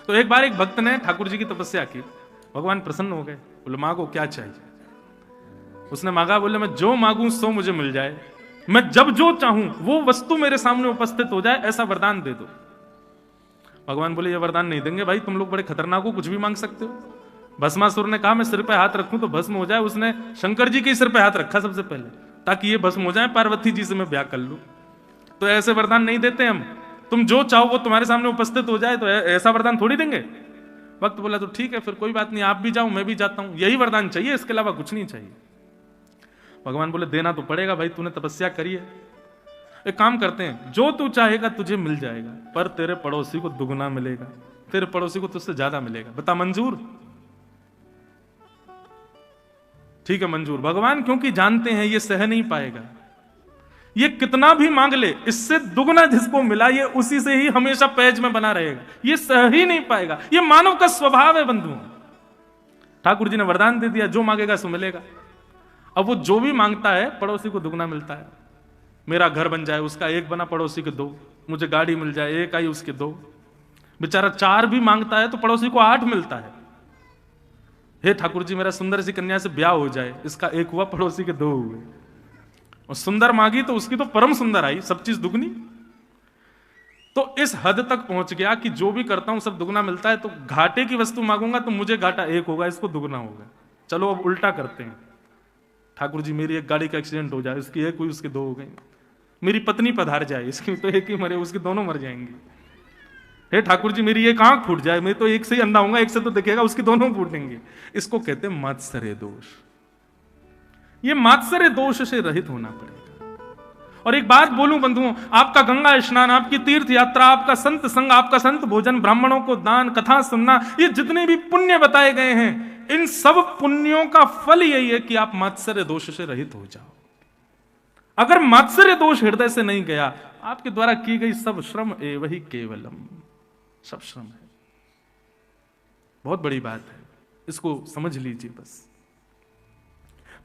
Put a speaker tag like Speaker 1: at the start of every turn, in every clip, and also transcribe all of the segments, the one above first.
Speaker 1: तो एक बार एक भक्त ने ठाकुर जी की तपस्या की, भगवान प्रसन्न हो गए, बोले मांगो क्या चाहिए। उसने मांगा, बोले मैं जो मांगू सो मुझे मिल जाए, मैं जब जो चाहूं वो वस्तु मेरे सामने उपस्थित हो जाए, ऐसा वरदान दे दो। भगवान बोले ये वरदान नहीं देंगे भाई, तुम लोग बड़े खतरनाक हो, कुछ भी मांग सकते हो। भस्मासुर ने कहा मैं सिर पे हाथ रखूं तो भस्म हो जाए, उसने शंकर जी के सिर पे हाथ रखा सबसे पहले, ताकि ये भस्म हो जाए, पार्वती जी से मैं ब्याह कर लूं। तो ऐसे वरदान नहीं देते हम, तुम जो चाहो वो तुम्हारे सामने उपस्थित हो जाए, तो ऐसा वरदान थोड़ी देंगे। वक्त बोला तो ठीक है फिर कोई बात नहीं, आप भी जाओ मैं भी जाता हूं, यही वरदान चाहिए, इसके अलावा कुछ नहीं चाहिए। भगवान बोले देना तो पड़ेगा भाई, तूने तपस्या करी है, एक काम करते हैं, जो तू चाहेगा तुझे मिल जाएगा, पर तेरे पड़ोसी को दुगना मिलेगा, तेरे पड़ोसी को तुझसे ज्यादा मिलेगा, बता मंजूर? ठीक है मंजूर। भगवान क्योंकि जानते हैं ये सह नहीं पाएगा, ये कितना भी मांग ले, इससे दुगना जिसको मिला ये उसी से ही हमेशा पैज में बना रहेगा, ये सह ही नहीं पाएगा, ये मानव का स्वभाव है बंधु। ठाकुर जी ने वरदान दे दिया, जो मांगेगा सो मिलेगा। अब वो जो भी मांगता है पड़ोसी को दुगना मिलता है। मेरा घर बन जाए, उसका एक बना पड़ोसी के दो, मुझे गाड़ी मिल जाए, एक आई उसके दो। बेचारा 4 भी मांगता है तो पड़ोसी को 8 मिलता है। हे ठाकुर जी मेरा सुंदर सी कन्या से ब्याह हो जाए, इसका एक हुआ, पड़ोसी के 2 हुए। और सुंदर मांगी तो उसकी तो परम सुंदर आई, सब चीज दुगनी। तो इस हद तक पहुंच गया कि जो भी करता हूं सब दुगना मिलता है, तो घाटे की वस्तु मांगूंगा तो मुझे घाटा 1 होगा, इसको दुगना होगा। चलो अब उल्टा करते हैं, ठाकुर जी मेरी एक गाड़ी का एक्सीडेंट हो जाए, उसकी 1 हुई उसके 2 हो गई। मेरी पत्नी पधार जाए, इसकी तो 1 ही मरे, उसके दोनों मर जाएंगे। हे ठाकुर जी मेरी एक आंख फूट जाए, मैं तो 1 से ही अंधा होऊंगा, 1 से तो दिखेगा, उसके दोनों फूटेंगे। इसको कहते हैं मात्सर्य दोष। ये मात्सर्य दोष से रहित होना पड़ेगा। और एक बात बोलूं बंधुओं, आपका गंगा स्नान, आपकी तीर्थ यात्रा, आपका संत संग, आपका संत भोजन, ब्राह्मणों को दान, कथा सुनना, ये जितने भी पुण्य बताए गए हैं, इन सब पुण्यों का फल यही है कि आप मात्सर्य दोष से रहित हो जाओ। अगर मात्सर्य दोष हृदय से नहीं गया, आपके द्वारा की गई सब श्रम एव ही केवलम, सब श्रम है। बहुत बड़ी बात है, इसको समझ लीजिए। बस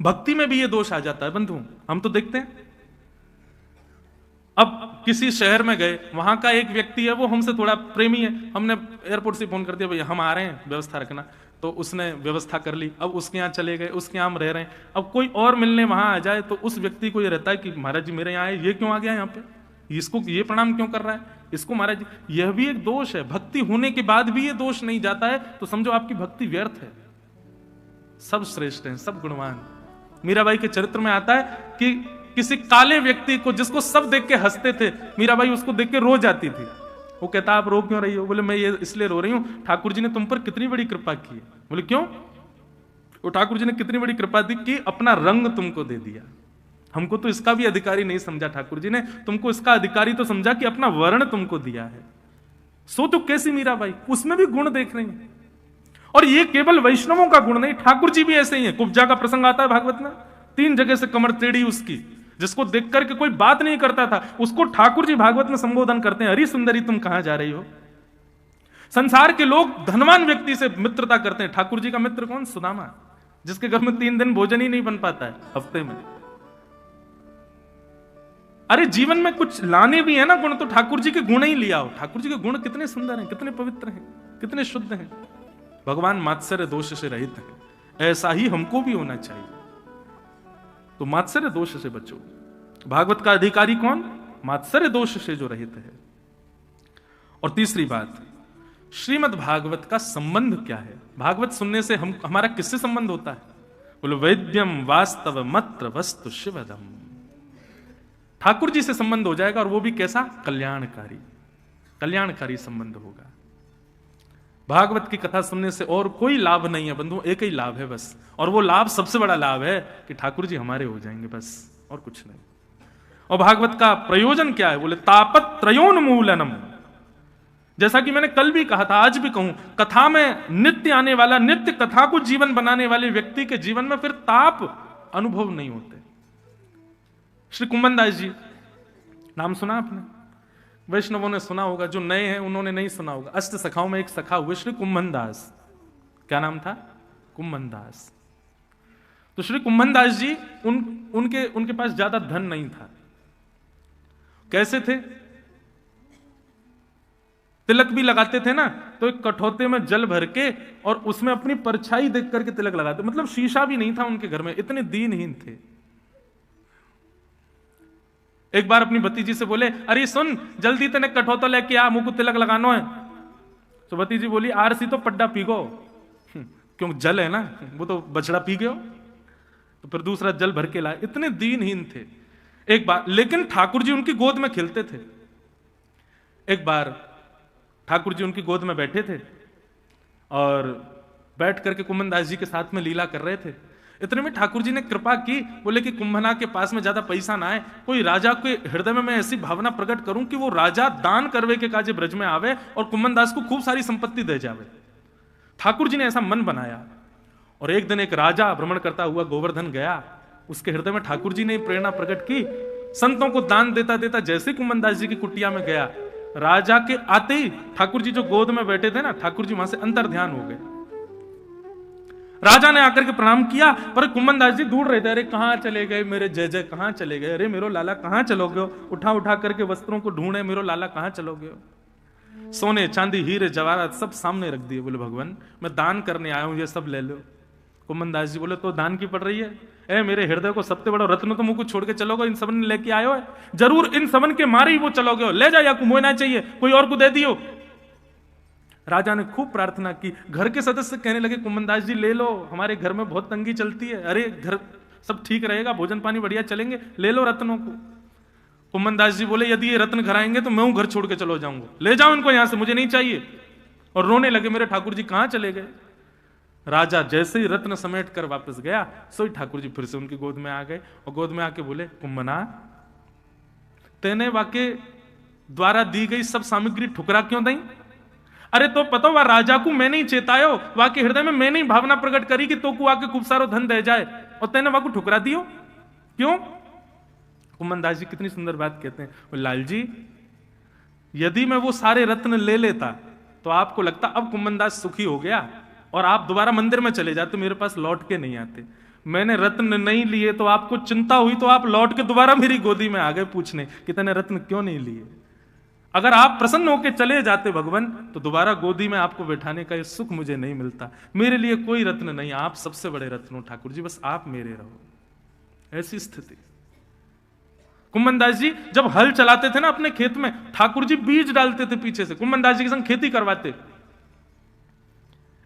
Speaker 1: भक्ति में भी ये दोष आ जाता है बंधु। हम तो देखते हैं, अब किसी शहर में गए, वहां का एक व्यक्ति है वो हमसे थोड़ा प्रेमी है, हमने एयरपोर्ट से फोन कर दिया भैया हम आ रहे हैं, व्यवस्था रखना, तो उसने व्यवस्था कर ली। अब उसके यहाँ चले गए, उसके यहाँ हम रह रहे हैं। अब कोई और मिलने वहां आ जाए तो उस व्यक्ति को ये रहता है कि महाराज जी मेरे यहाँ आए, ये क्यों आ गया यहाँ पे, इसको ये प्रणाम क्यों कर रहा है, इसको महाराज जी। यह भी एक दोष है, भक्ति होने के बाद भी ये दोष नहीं जाता है तो समझो आपकी भक्ति व्यर्थ है। सब श्रेष्ठ हैं, सब गुणवान। मीराबाई के चरित्र में आता है कि किसी काले व्यक्ति को, जिसको सब देख के हंसते थे, मीराबाई उसको देख के रो जाती थी। वो कहता आप रो क्यों रही हो? बोले मैं ये इसलिए रो रही हूं, ठाकुर जी ने तुम पर कितनी बड़ी कृपा की है। बोले क्यों? वो ठाकुर जी ने कितनी बड़ी कृपा दी कि अपना रंग तुमको दे दिया, हमको तो इसका भी अधिकारी नहीं समझा ठाकुर जी ने, तुमको इसका अधिकारी तो समझा कि अपना वर्ण तुमको दिया है। सो तो कैसी मीराबाई, उसमें भी गुण देख रही है। और ये केवल वैष्णवों का गुण नहीं, ठाकुर जी भी ऐसे ही है। कुब्जा का प्रसंग आता है भागवत में, 3 जगह से कमर टेढ़ी उसकी, जिसको देख करके कोई बात नहीं करता था, उसको ठाकुर जी भागवत में संबोधन करते हैं, हरी सुंदरी तुम कहां जा रही हो। संसार के लोग धनवान व्यक्ति से मित्रता करते हैं, ठाकुर जी का मित्र कौन? सुदामा, जिसके घर में 3 दिन भोजन ही नहीं बन पाता है हफ्ते में। अरे जीवन में कुछ लाने भी है ना गुण, तो ठाकुर जी के गुण ही लिया हो। ठाकुर जी के गुण कितने सुंदर हैं, कितने पवित्र हैं, कितने शुद्ध हैं। भगवान मात्सर्य दोष से रहित है, ऐसा ही हमको भी होना चाहिए। तो मात्सर्य दोष से बचो। भागवत का अधिकारी कौन? मात्सर्य दोष से जो रहित है। और तीसरी बात, श्रीमद् भागवत का संबंध क्या है? भागवत सुनने से हमारा किससे संबंध होता है? बोलो वैद्यम वास्तव मत्र वस्तु शिवदम। ठाकुर जी से संबंध हो जाएगा, और वो भी कैसा? कल्याणकारी, कल्याणकारी संबंध होगा। भागवत की कथा सुनने से और कोई लाभ नहीं है बंधु, एक ही लाभ है बस, और वो लाभ सबसे बड़ा लाभ है कि ठाकुर जी हमारे हो जाएंगे, बस और कुछ नहीं। और भागवत का प्रयोजन क्या है? बोले तापत्रयोन्मूलनम। जैसा कि मैंने कल भी कहा था, आज भी कहूं, कथा में नित्य आने वाला, नित्य कथा को जीवन बनाने वाले व्यक्ति के जीवन में फिर ताप अनुभव नहीं होते। श्री कुंभन दास जी, नाम सुना आपने? वैष्णवों ने सुना होगा, जो नए हैं उन्होंने नहीं सुना होगा। अष्ट सखाओं में एक सखा हुए श्री कुंभन दास। क्या नाम था? कुंभन दास। तो श्री कुंभन दास जी, उनके पास ज्यादा धन नहीं था। कैसे थे? तिलक भी लगाते थे ना, तो एक कठौते में जल भर के और उसमें अपनी परछाई देख करके तिलक लगाते। मतलब शीशा भी नहीं था उनके घर में, इतने दीनहीन थे। एक बार अपनी भतीजी से बोले, अरे सुन जल्दी तेने कठौता लेके आ, मुंह को तिलक लगाना है। तो भतीजी बोली, आरसी तो पड्डा पीगो, क्यों जल है ना, वो तो बछड़ा पी गयो। तो फिर दूसरा जल भर के लाए। इतने दीनहीन थे। एक बार लेकिन ठाकुर जी उनकी गोद में खेलते थे। एक बार ठाकुर जी उनकी गोद में बैठे थे और बैठ करके कुंभनदास जी के साथ में लीला कर रहे थे। इतने में ठाकुर जी ने कृपा की, बोले कि कुंभना के पास में ज्यादा पैसा ना आए, कोई राजा के हृदय में मैं ऐसी भावना प्रकट करूं कि वो राजा दान करवे के काजे ब्रज में आवे और कुंभनदास को खूब सारी संपत्ति दे जावे। ठाकुर जी ने ऐसा मन बनाया। और एक दिन एक राजा भ्रमण करता हुआ गोवर्धन गया, उसके हृदय में ठाकुर जी ने प्रेरणा प्रकट की। संतों को दान देता देता जैसे कुंभनदास जी की कुटिया में गया, राजा के आते ही ठाकुर जी जो गोद में बैठे थे ना, ठाकुर जी वहां से अंतर ध्यान हो गए। राजा ने आकर के प्रणाम किया, पर कुंभनदास जी ढूंढ रहे थे, अरे कहां चले गए मेरे जय जय, कहां चले गए, अरे मेरो लाला कहां चलोगे। उठा उठा करके वस्त्रों को ढूंढे, मेरो लाला कहां चलोगे। सोने चांदी हीरे जवाहरात सब सामने रख दिए। बोले भगवान मैं दान करने आया हूं, ये सब ले लो। कुंभनदास जी बोले, तो दान की पड़ रही है, ए मेरे हृदय को सबसे बड़ा रत्न तो मुंह को छोड़ के चलोगे, इन सबन ने लेके आयो है, जरूर इन सबन के मारे ही वो चलोगे, ले जा, या कुछ ना चाहिए, कोई और को दे दियो। राजा ने खूब प्रार्थना की। घर के सदस्य कहने लगे, कुंभनदास जी ले लो, हमारे घर में बहुत तंगी चलती है, अरे घर सब ठीक रहेगा, भोजन पानी बढ़िया चलेंगे, ले लो रत्नों को। कुंभनदास जी बोले, यदि ये रत्न घर आएंगे तो मैं घर छोड़ के चलो जाऊंगा, ले जाओ इनको यहां से, मुझे नहीं चाहिए। और रोने लगे, मेरे ठाकुर जी कहां चले गए। राजा जैसे ही रत्न समेट कर वापस गया, सोई ठाकुर जी फिर से उनकी गोद में आ गए और गोद में आके बोले, कुंभना तेने वाके द्वारा दी गई सब सामग्री ठुकरा क्यों दई। अरे तो पता हुआ राजा को मैंने ही चेतायो, वाके हृदय में मैंने ही भावना प्रकट करी कि तो को आके खूब सारो धन दे जाए, और तेने वाको ठुकरा दियो क्यों। कुंभनदास जी कितनी सुंदर बात कहते हैं, लाल जी यदि मैं वो सारे रत्न ले लेता तो आपको लगता अब कुंभनदास सुखी हो गया और आप दोबारा मंदिर में चले जाते, मेरे पास लौट के नहीं आते। मैंने रत्न नहीं लिए तो आपको चिंता हुई, तो आप लौट के दोबारा मेरी गोदी में आ गए पूछने कि तूने रत्न क्यों नहीं लिए। अगर आप प्रसन्न होकर चले जाते भगवान, तो दोबारा गोदी में आपको बैठाने का ये सुख मुझे नहीं मिलता। मेरे लिए कोई रत्न नहीं, आप सबसे बड़े रत्न हो ठाकुर जी, बस आप मेरे रहो। ऐसी स्थिति। कुंभनदास जी जब हल चलाते थे ना अपने खेत में, ठाकुर जी बीज डालते थे पीछे से, कुंभनदास जी के संग खेती करवाते।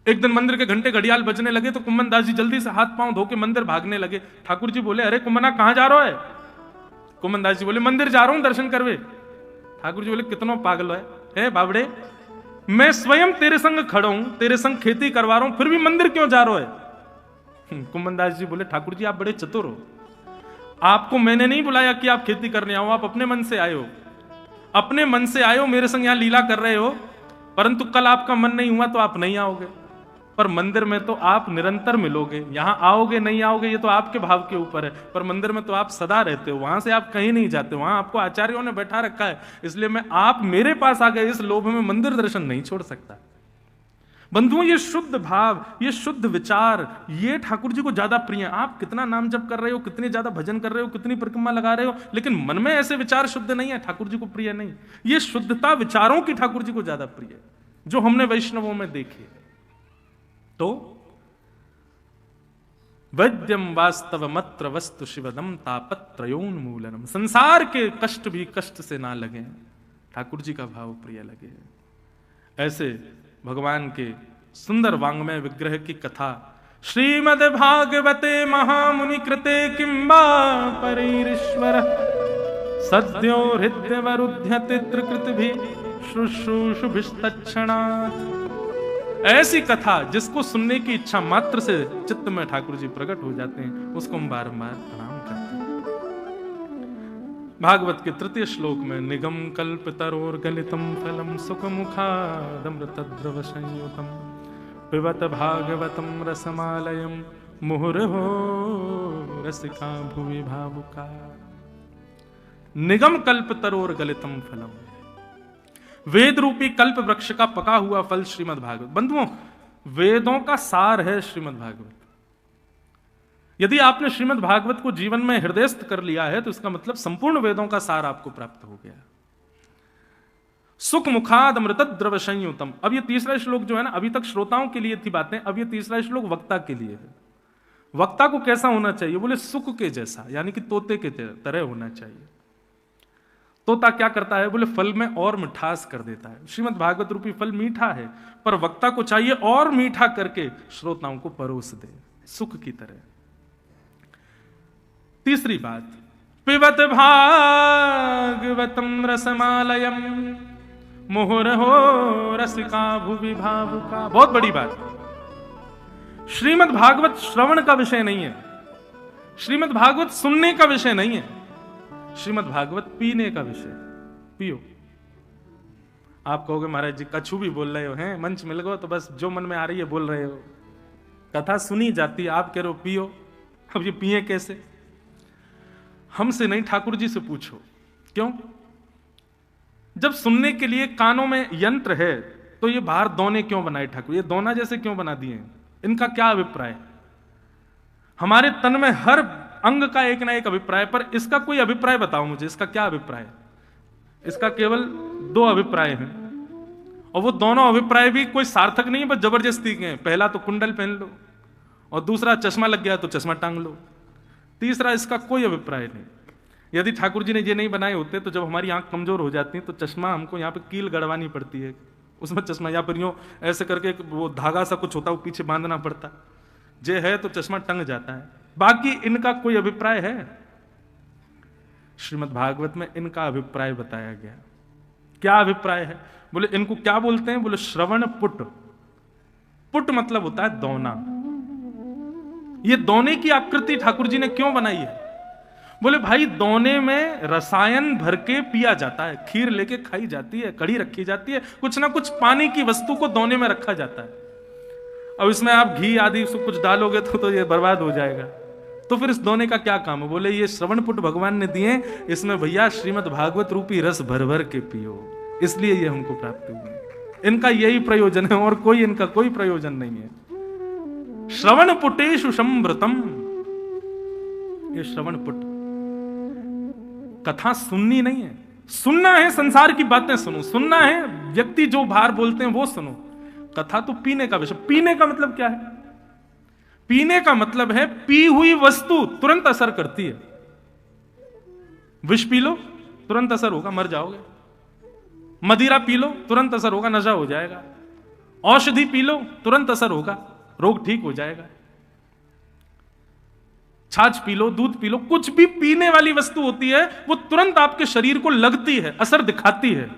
Speaker 1: एक दिन मंदिर के घंटे घड़ियाल बजने लगे तो कुंभनदास जी जल्दी से हाथ पांव धो के मंदिर भागने लगे। ठाकुर जी बोले, अरे कुंभना कहां जा रहा है। कुंभनदास जी बोले, मंदिर जा रहा हूं दर्शन करवे। ठाकुर जी बोले, कितनो पागल है बाबड़े, मैं स्वयं तेरे संग खड़ा हूं, तेरे संग खेती करवा रहा हूं, फिर भी मंदिर क्यों जा रहा है। कुंभनदास जी बोले, ठाकुर जी आप बड़े चतुर हो, आपको मैंने नहीं बुलाया कि आप खेती करने आओ, आप अपने मन से आए हो, अपने मन से आए हो, मेरे संग यहां लीला कर रहे हो, परंतु कल आपका मन नहीं हुआ तो आप नहीं आओगे, पर मंदिर में तो आप निरंतर मिलोगे। यहां आओगे नहीं आओगे ये तो आपके भाव के ऊपर है, पर मंदिर में तो आप सदा रहते हो, वहां से आप कहीं नहीं जाते, वहां आपको आचार्यों ने बैठा रखा है, इसलिए मैं आप मेरे पास आ गए इस लोभ में मंदिर दर्शन नहीं छोड़ सकता। बंधुओं ये शुद्ध भाव, ये शुद्ध विचार, ये ठाकुर जी को ज्यादा प्रिय है। आप कितना नाम जप कर रहे हो, कितने ज्यादा भजन कर रहे हो, कितनी परिक्रमा लगा रहे हो, लेकिन मन में ऐसे विचार शुद्ध नहीं है, ठाकुर जी को प्रिय नहीं। ये शुद्धता विचारों की ठाकुर जी को ज्यादा प्रिय है, जो हमने वैष्णवों में देखे। तो वैद्यम वास्तव मत्र वस्तु शिवदम तापत्रयोन्मूलनम, संसार के कष्ट भी कष्ट से ना लगे, ठाकुर जी का भाव प्रिय लगे। ऐसे भगवान के सुंदर वांग्मय विग्रह की कथा श्रीमद् भागवते महामुनि कृते किंबा परीश्वर सद्यो हृदयवरुध्यते त्रिकृतभि शुश्रूषुभिस्तत्क्षणात्। ऐसी कथा जिसको सुनने की इच्छा मात्र से चित्त में ठाकुर जी प्रकट हो जाते हैं, उसको हम बारंबार प्रणाम करते हैं। भागवत के तृतीय श्लोक में निगम कल्प तरोर गलितम फलम सुख मुखादमृत द्रव संयुतम पिबत भागवतम रसमालयम मुहुर्हो रसिका भुवि भावुका। निगम कल्प तरोर गलितम फलम, वेद रूपी कल्प वृक्ष का पका हुआ फल श्रीमद् भागवत। बंधुओं वेदों का सार है श्रीमद् भागवत। यदि आपने श्रीमद् भागवत को जीवन में हृदयस्थ कर लिया है तो इसका मतलब संपूर्ण वेदों का सार आपको प्राप्त हो गया। सुख मुखाद अमृत द्रव संयुतम। अब ये तीसरा श्लोक जो है ना, अभी तक श्रोताओं के लिए थी बातें, अब ये तीसरा श्लोक वक्ता के लिए है। वक्ता को कैसा होना चाहिए? बोले सुख के जैसा, यानी कि तोते के तरह होना चाहिए। तोता क्या करता है? बोले फल में और मिठास कर देता है। श्रीमद् भागवत रूपी फल मीठा है, पर वक्ता को चाहिए और मीठा करके श्रोताओं को परोस दे, सुख की तरह। तीसरी बात, पिबत भागवतम रसमालयम मुहुरहो रसिका भुवि भावुका। बहुत बड़ी बात, श्रीमद् भागवत श्रवण का विषय नहीं है, श्रीमद् भागवत सुनने का विषय नहीं है, श्रीमद् भागवत पीने का विषय। पियो। आप कहोगे महाराज जी कछु भी बोल रहे हो, हैं मंच मिल गो तो बस जो मन में आ रही है बोल रहे हो, कथा सुनी जाती है, आप कह रहे हो पियो। अब ये पिए कैसे? हमसे नहीं, ठाकुर जी से पूछो। क्यों? जब सुनने के लिए कानों में यंत्र है तो ये बाहर दोने क्यों बनाए ठाकुर? ये दोना जैसे क्यों बना दिए? इनका क्या अभिप्राय? हमारे तन में हर अंग का एक ना एक अभिप्राय, पर इसका कोई अभिप्राय बताओ मुझे, इसका क्या अभिप्राय है? इसका केवल दो अभिप्राय हैं, और वो दोनों अभिप्राय भी कोई सार्थक नहीं है, बस जबरदस्ती के हैं। पहला तो कुंडल पहन लो, और दूसरा चश्मा लग गया तो चश्मा टांग लो। तीसरा इसका कोई अभिप्राय नहीं। यदि ठाकुर जी ने ये नहीं बनाए होते तो जब हमारी आंख कमजोर हो जाती है तो चश्मा हमको यहाँ पे कील गड़वानी पड़ती है, उसमें चश्मा या फिर यूं ऐसे करके वो धागा सा कुछ होता है वो पीछे बांधना पड़ता, जे है तो चश्मा टंग जाता है। बाकी इनका कोई अभिप्राय है? श्रीमद् भागवत में इनका अभिप्राय बताया गया। क्या अभिप्राय है? बोले इनको क्या बोलते हैं? बोले श्रवण पुट। पुट मतलब होता है दोना। ये दोने की आकृति ठाकुर जी ने क्यों बनाई है? बोले भाई दोने में रसायन भर के पिया जाता है, खीर लेके खाई जाती है, कढ़ी रखी जाती है, कुछ ना कुछ पानी की वस्तु को दोने में रखा जाता है। अब इसमें आप घी आदि सब कुछ डालोगे तो ये बर्बाद हो जाएगा। तो फिर इस दोने का क्या काम है? बोले ये श्रवणपुट भगवान ने दिए, इसमें भैया श्रीमद् भागवत रूपी रस भर भर के पियो, इसलिए ये हमको प्राप्त हुए। इनका यही प्रयोजन है और कोई इनका कोई प्रयोजन नहीं है। श्रवणपुटेषु संवृतम। ये श्रवणपुट कथा सुननी नहीं है, सुनना है संसार की बातें सुनो, सुनना है व्यक्ति जो बाहर बोलते हैं वो सुनो। कथा तो पीने का विषय। पीने का मतलब क्या है? पीने का मतलब है पी हुई वस्तु तुरंत असर करती है। विष पी लो तुरंत असर होगा, मर जाओगे। मदिरा पी लो तुरंत असर होगा, नशा हो जाएगा। औषधि पी लो तुरंत असर होगा, रोग ठीक हो जाएगा। छाछ पी लो, दूध पी लो, कुछ भी पीने वाली वस्तु होती है वो तुरंत आपके शरीर को लगती है, असर दिखाती है।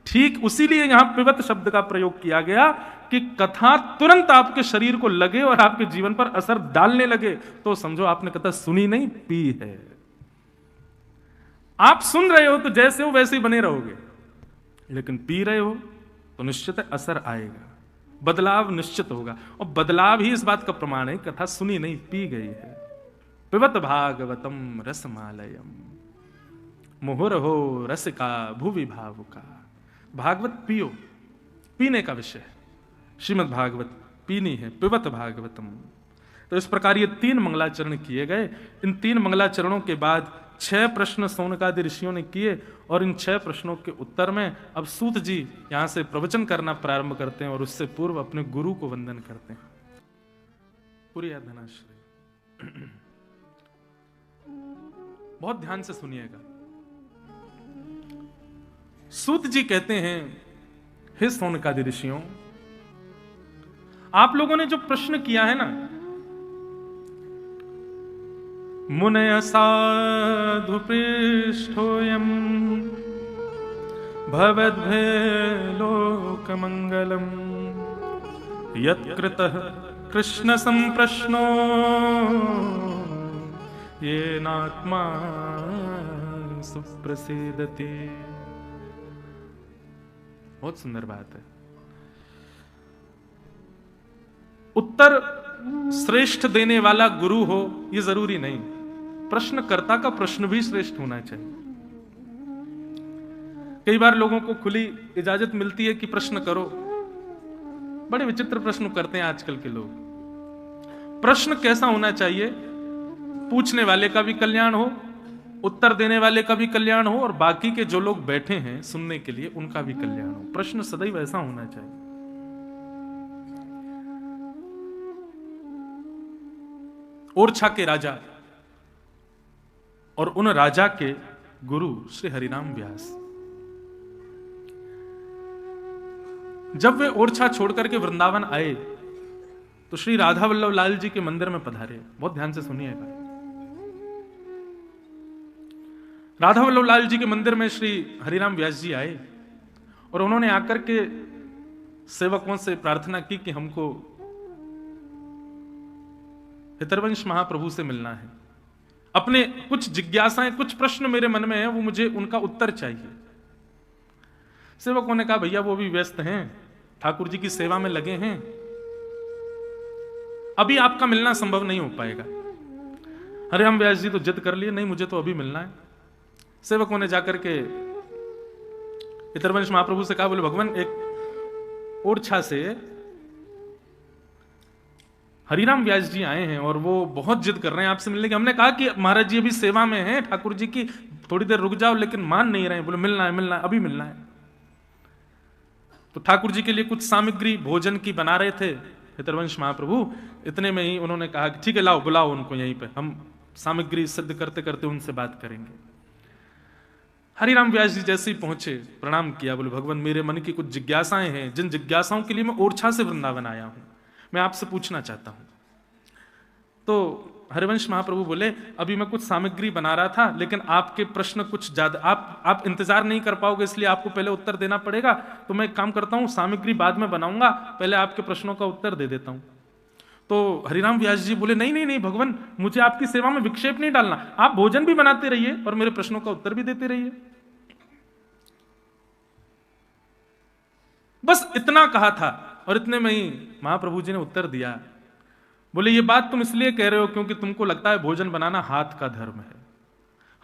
Speaker 1: ठीक उसीलिए यहां पिबत शब्द का प्रयोग किया गया कि कथा तुरंत आपके शरीर को लगे और आपके जीवन पर असर डालने लगे तो समझो आपने कथा सुनी नहीं, पी है। आप सुन रहे हो तो जैसे हो वैसे ही बने रहोगे, लेकिन पी रहे हो तो निश्चित असर आएगा, बदलाव निश्चित होगा। और बदलाव ही इस बात का प्रमाण है कथा सुनी नहीं, पी गई है। पिबत भागवतम रसमालयम मुहुरहो रसिका भुवि भावुका। भागवत पियो, पीने का विषय है। श्रीमद् भागवत पीनी है, पिबत भागवतम। तो इस प्रकार ये 3 मंगलाचरण किए गए। इन 3 मंगलाचरणों के बाद 6 प्रश्न सौनकादि ऋषियों ने किए, और इन 6 प्रश्नों के उत्तर में अब सूत जी यहां से प्रवचन करना प्रारंभ करते हैं और उससे पूर्व अपने गुरु को वंदन करते हैं। पूरी धनाश्री बहुत ध्यान से सुनिएगा। सूत जी कहते हैं, हे सौनकादि ऋषियों, आप लोगों ने जो प्रश्न किया है ना, मुनय साधु पृष्ठोयम भवद्भे लोक मंगलम यत्कृतः कृष्ण संप्रश्नो येनात्मा सुप्रसीदति। बहुत सुंदर बात है। उत्तर श्रेष्ठ देने वाला गुरु हो ये जरूरी नहीं, प्रश्नकर्ता का प्रश्न भी श्रेष्ठ होना चाहिए। कई बार लोगों को खुली इजाजत मिलती है कि प्रश्न करो, बड़े विचित्र प्रश्न करते हैं आजकल के लोग। प्रश्न कैसा होना चाहिए? पूछने वाले का भी कल्याण हो उत्तर देने वाले का भी कल्याण हो और बाकी के जो लोग बैठे हैं सुनने के लिए उनका भी कल्याण हो। प्रश्न सदैव ऐसा होना चाहिए। ओरछा के राजा और उन राजा के गुरु श्री हरिराम व्यास, जब वे ओरछा छोड़कर के वृंदावन आए तो श्री राधा वल्लभ लाल जी के मंदिर में पधारे। बहुत ध्यान से सुनिएगा। राधा वल्लभ लाल जी के मंदिर में श्री हरिराम व्यास जी आए और उन्होंने आकर के सेवकों से प्रार्थना की कि हमको हितरवंश महाप्रभु से मिलना है। अपने कुछ जिज्ञासाएं, कुछ प्रश्न मेरे मन में है, वो मुझे उनका उत्तर चाहिए। सेवकों ने कहा भैया वो भी व्यस्त हैं, ठाकुर जी की सेवा में लगे हैं, अभी आपका मिलना संभव नहीं हो पाएगा। हरिराम व्यास जी तो जिद कर लिए, नहीं मुझे तो अभी मिलना है। सेवकों ने जाकर के हितरवंश महाप्रभु से कहा, बोले भगवान एक ओरछा से हरिराम व्यास जी आए हैं और वो बहुत जिद कर रहे हैं आपसे मिलने की। हमने कहा कि महाराज जी अभी सेवा में हैं ठाकुर जी की, थोड़ी देर रुक जाओ, लेकिन मान नहीं रहे। बोले मिलना है, मिलना है, अभी मिलना है। तो ठाकुर जी के लिए कुछ सामग्री भोजन की बना रहे थे हितरवंश महाप्रभु। इतने में ही उन्होंने कहा कि ठीक है लाओ, बुलाओ उनको यहीं पे, हम सामग्री सिद्ध करते करते उनसे बात करेंगे। हरिराम व्यास जी जैसे ही पहुंचे, प्रणाम किया, बोले भगवान मेरे मन की कुछ जिज्ञासाएं हैं, जिन जिज्ञासाओं के लिए मैं ओरछा से वृंदावन आया हूं, मैं आपसे पूछना चाहता हूं। तो हरिवंश महाप्रभु बोले अभी मैं कुछ सामग्री बना रहा था, लेकिन आपके प्रश्न कुछ ज्यादा, आप इंतजार नहीं कर पाओगे, इसलिए आपको पहले उत्तर देना पड़ेगा। तो मैं एक काम करता हूं, सामग्री बाद में बनाऊंगा, पहले आपके प्रश्नों का उत्तर दे देता हूं। तो हरिराम व्यास जी बोले नहीं नहीं नहीं भगवान, मुझे आपकी सेवा में विक्षेप नहीं डालना, आप भोजन भी बनाते रहिए और मेरे प्रश्नों का उत्तर भी देते रहिए। बस इतना कहा था और इतने में ही महाप्रभु जी ने उत्तर दिया, बोले ये बात तुम इसलिए कह रहे हो क्योंकि तुमको लगता है भोजन बनाना हाथ का धर्म है।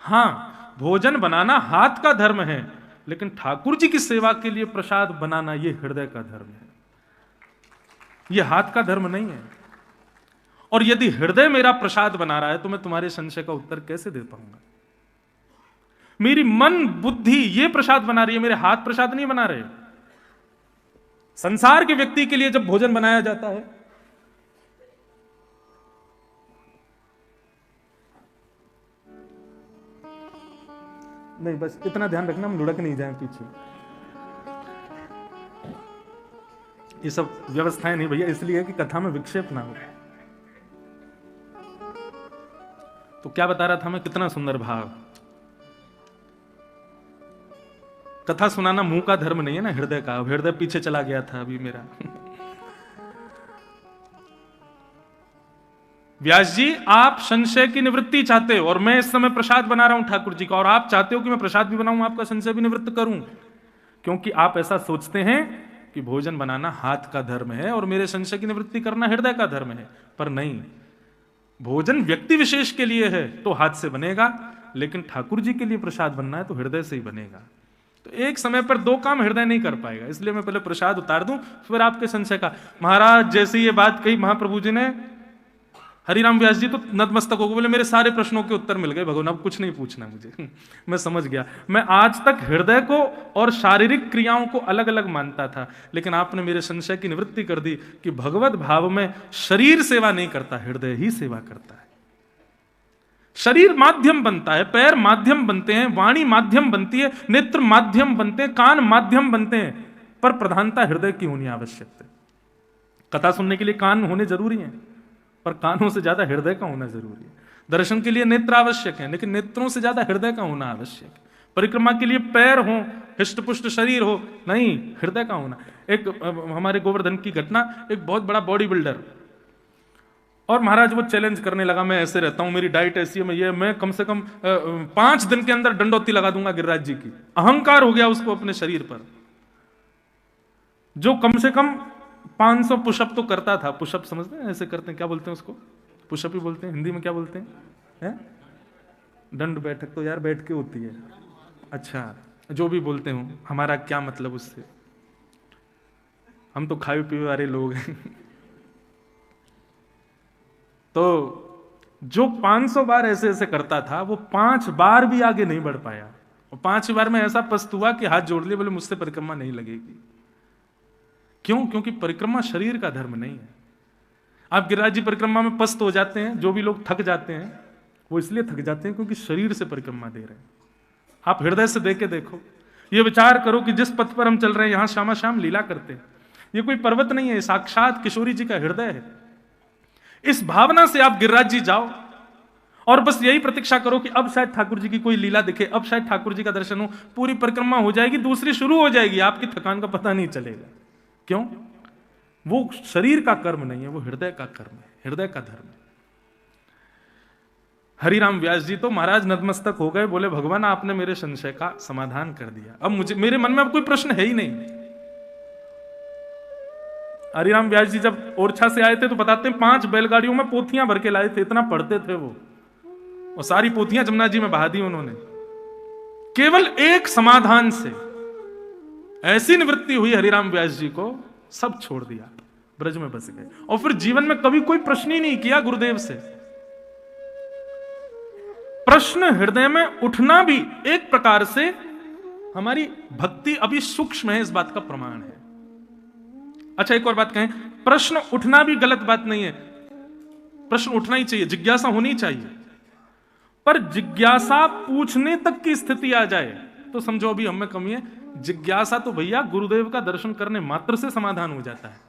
Speaker 1: हां, भोजन बनाना हाथ का धर्म है, लेकिन ठाकुर जी की सेवा के लिए प्रसाद बनाना यह हृदय का धर्म है, यह हाथ का धर्म नहीं है। और यदि हृदय मेरा प्रसाद बना रहा है तो मैं तुम्हारे संशय का उत्तर कैसे दे पाऊंगा? मेरी मन बुद्धि ये प्रसाद बना रही है, मेरे हाथ प्रसाद नहीं बना रहे। संसार के व्यक्ति के लिए जब भोजन बनाया जाता है, नहीं बस इतना ध्यान रखना हम लुढ़क नहीं जाएं पीछे, ये सब व्यवस्थाएं नहीं भैया, इसलिए कि कथा में विक्षेप ना हो। तो क्या बता रहा था मैं, कितना सुंदर भाव। कथा सुनाना मुंह का धर्म नहीं है ना, हृदय का। हृदय पीछे चला गया था अभी मेरा। व्यास जी आप संशय की निवृत्ति चाहते हो और मैं इस समय प्रसाद बना रहा हूं ठाकुर जी का, और आप चाहते हो कि मैं प्रसाद भी बनाऊं, आपका संशय भी निवृत्त करूं, क्योंकि आप ऐसा सोचते हैं कि भोजन बनाना हाथ का धर्म है और मेरे संशय की निवृत्ति करना हृदय का धर्म है। पर नहीं, भोजन व्यक्ति विशेष के लिए है तो हाथ से बनेगा, लेकिन ठाकुर जी के लिए प्रसाद बनना है तो हृदय से ही बनेगा। तो एक समय पर दो काम हृदय नहीं कर पाएगा, इसलिए मैं पहले प्रसाद उतार दूं, फिर आपके संशय का। महाराज जैसे ये बात कही महाप्रभु जी ने, हरिराम व्यास जी तो नतमस्तक हो गए, बोले मेरे सारे प्रश्नों के उत्तर मिल गए भगवान, अब कुछ नहीं पूछना मुझे। मैं समझ गया, मैं आज तक हृदय को और शारीरिक क्रियाओं को अलग अलग मानता था, लेकिन आपने मेरे संशय की निवृत्ति कर दी कि भगवत भाव में शरीर सेवा नहीं करता, हृदय ही सेवा करता है। शरीर माध्यम बनता है, पैर माध्यम बनते हैं, वाणी माध्यम बनती है, नेत्र माध्यम बनते हैं, कान माध्यम बनते हैं, पर प्रधानता हृदय की होनी आवश्यक है। कथा सुनने के लिए कान होने जरूरी है, पर कानों से ज्यादा हृदय का होना जरूरी है। दर्शन के लिए नेत्र आवश्यक है, लेकिन नेत्रों से ज्यादा हृदय का होना आवश्यक है। परिक्रमा के लिए पैर हो, हिष्टपुष्ट शरीर हो, नहीं, हृदय का होना। एक हमारे गोवर्धन की घटना, एक बहुत बड़ा बॉडी बिल्डर, और महाराज वो चैलेंज करने लगा, मैं ऐसे रहता हूं, मेरी डाइट ऐसी है, मैं कम से कम 5 दिन के अंदर डंडौती लगा दूंगा गिरिराज जी की। अहंकार हो गया उसको अपने शरीर पर, जो कम से कम 500 पुशअप तो करता था। पुशअप समझते हैं, ऐसे करते हैं, क्या बोलते हैं उसको? पुशअप ही बोलते हैं, हिंदी में क्या बोलते हैं? दंड बैठक तो यार बैठ के होती है। अच्छा, जो भी बोलते हो, हमारा क्या मतलब उससे, हम तो खाए पीए वाले लोग हैं। तो जो 500 बार ऐसे ऐसे करता था वो 5 बार भी आगे नहीं बढ़ पाया, और 5 बार में ऐसा पस्त हुआ कि हाथ जोड़ लिए, बोले मुझसे परिक्रमा नहीं लगेगी। क्यों? क्योंकि परिक्रमा शरीर का धर्म नहीं है। आप गिरिराज जी परिक्रमा में पस्त हो जाते हैं, जो भी लोग थक जाते हैं वो इसलिए थक जाते हैं क्योंकि शरीर से परिक्रमा दे रहे हैं। आप हृदय से देख के देखो, ये विचार करो कि जिस पथ पर हम चल रहे हैं यहां श्यामा श्याम लीला करते हैं, ये कोई पर्वत नहीं है, साक्षात किशोरी जी का हृदय है। इस भावना से आप गिरिराज जी जाओ और बस यही प्रतीक्षा करो कि अब शायद ठाकुर जी की कोई लीला दिखे, अब शायद ठाकुर जी का दर्शन हो, पूरी परिक्रमा हो जाएगी, दूसरी शुरू हो जाएगी, आपकी थकान का पता नहीं चलेगा। क्यों? वो शरीर का कर्म नहीं है, वो हृदय का कर्म है, हृदय का धर्म है। हरिराम व्यास जी तो महाराज नतमस्तक हो गए, बोले भगवान आपने मेरे संशय का समाधान कर दिया, अब मुझे मेरे मन में अब कोई प्रश्न है ही नहीं। हरिराम व्यास जी जब ओरछा से आए थे तो बताते हैं 5 बैलगाड़ियों में पोथियां भर के लाए थे, इतना पढ़ते थे वो, और सारी पोथियां जमुना जी में बहा दी उन्होंने। केवल एक समाधान से ऐसी निवृत्ति हुई हरिराम व्यास जी को, सब छोड़ दिया, ब्रज में बस गए, और फिर जीवन में कभी कोई प्रश्न ही नहीं किया गुरुदेव से। प्रश्न हृदय में उठना भी एक प्रकार से हमारी भक्ति अभी सूक्ष्म है, इस बात का प्रमाण है। अच्छा, एक और बात कहें, प्रश्न उठना भी गलत बात नहीं है, प्रश्न उठना ही चाहिए, जिज्ञासा होनी चाहिए, पर जिज्ञासा पूछने तक की स्थिति आ जाए तो समझो अभी हमें कमी है। जिज्ञासा तो भैया गुरुदेव का दर्शन करने मात्र से समाधान हो जाता है।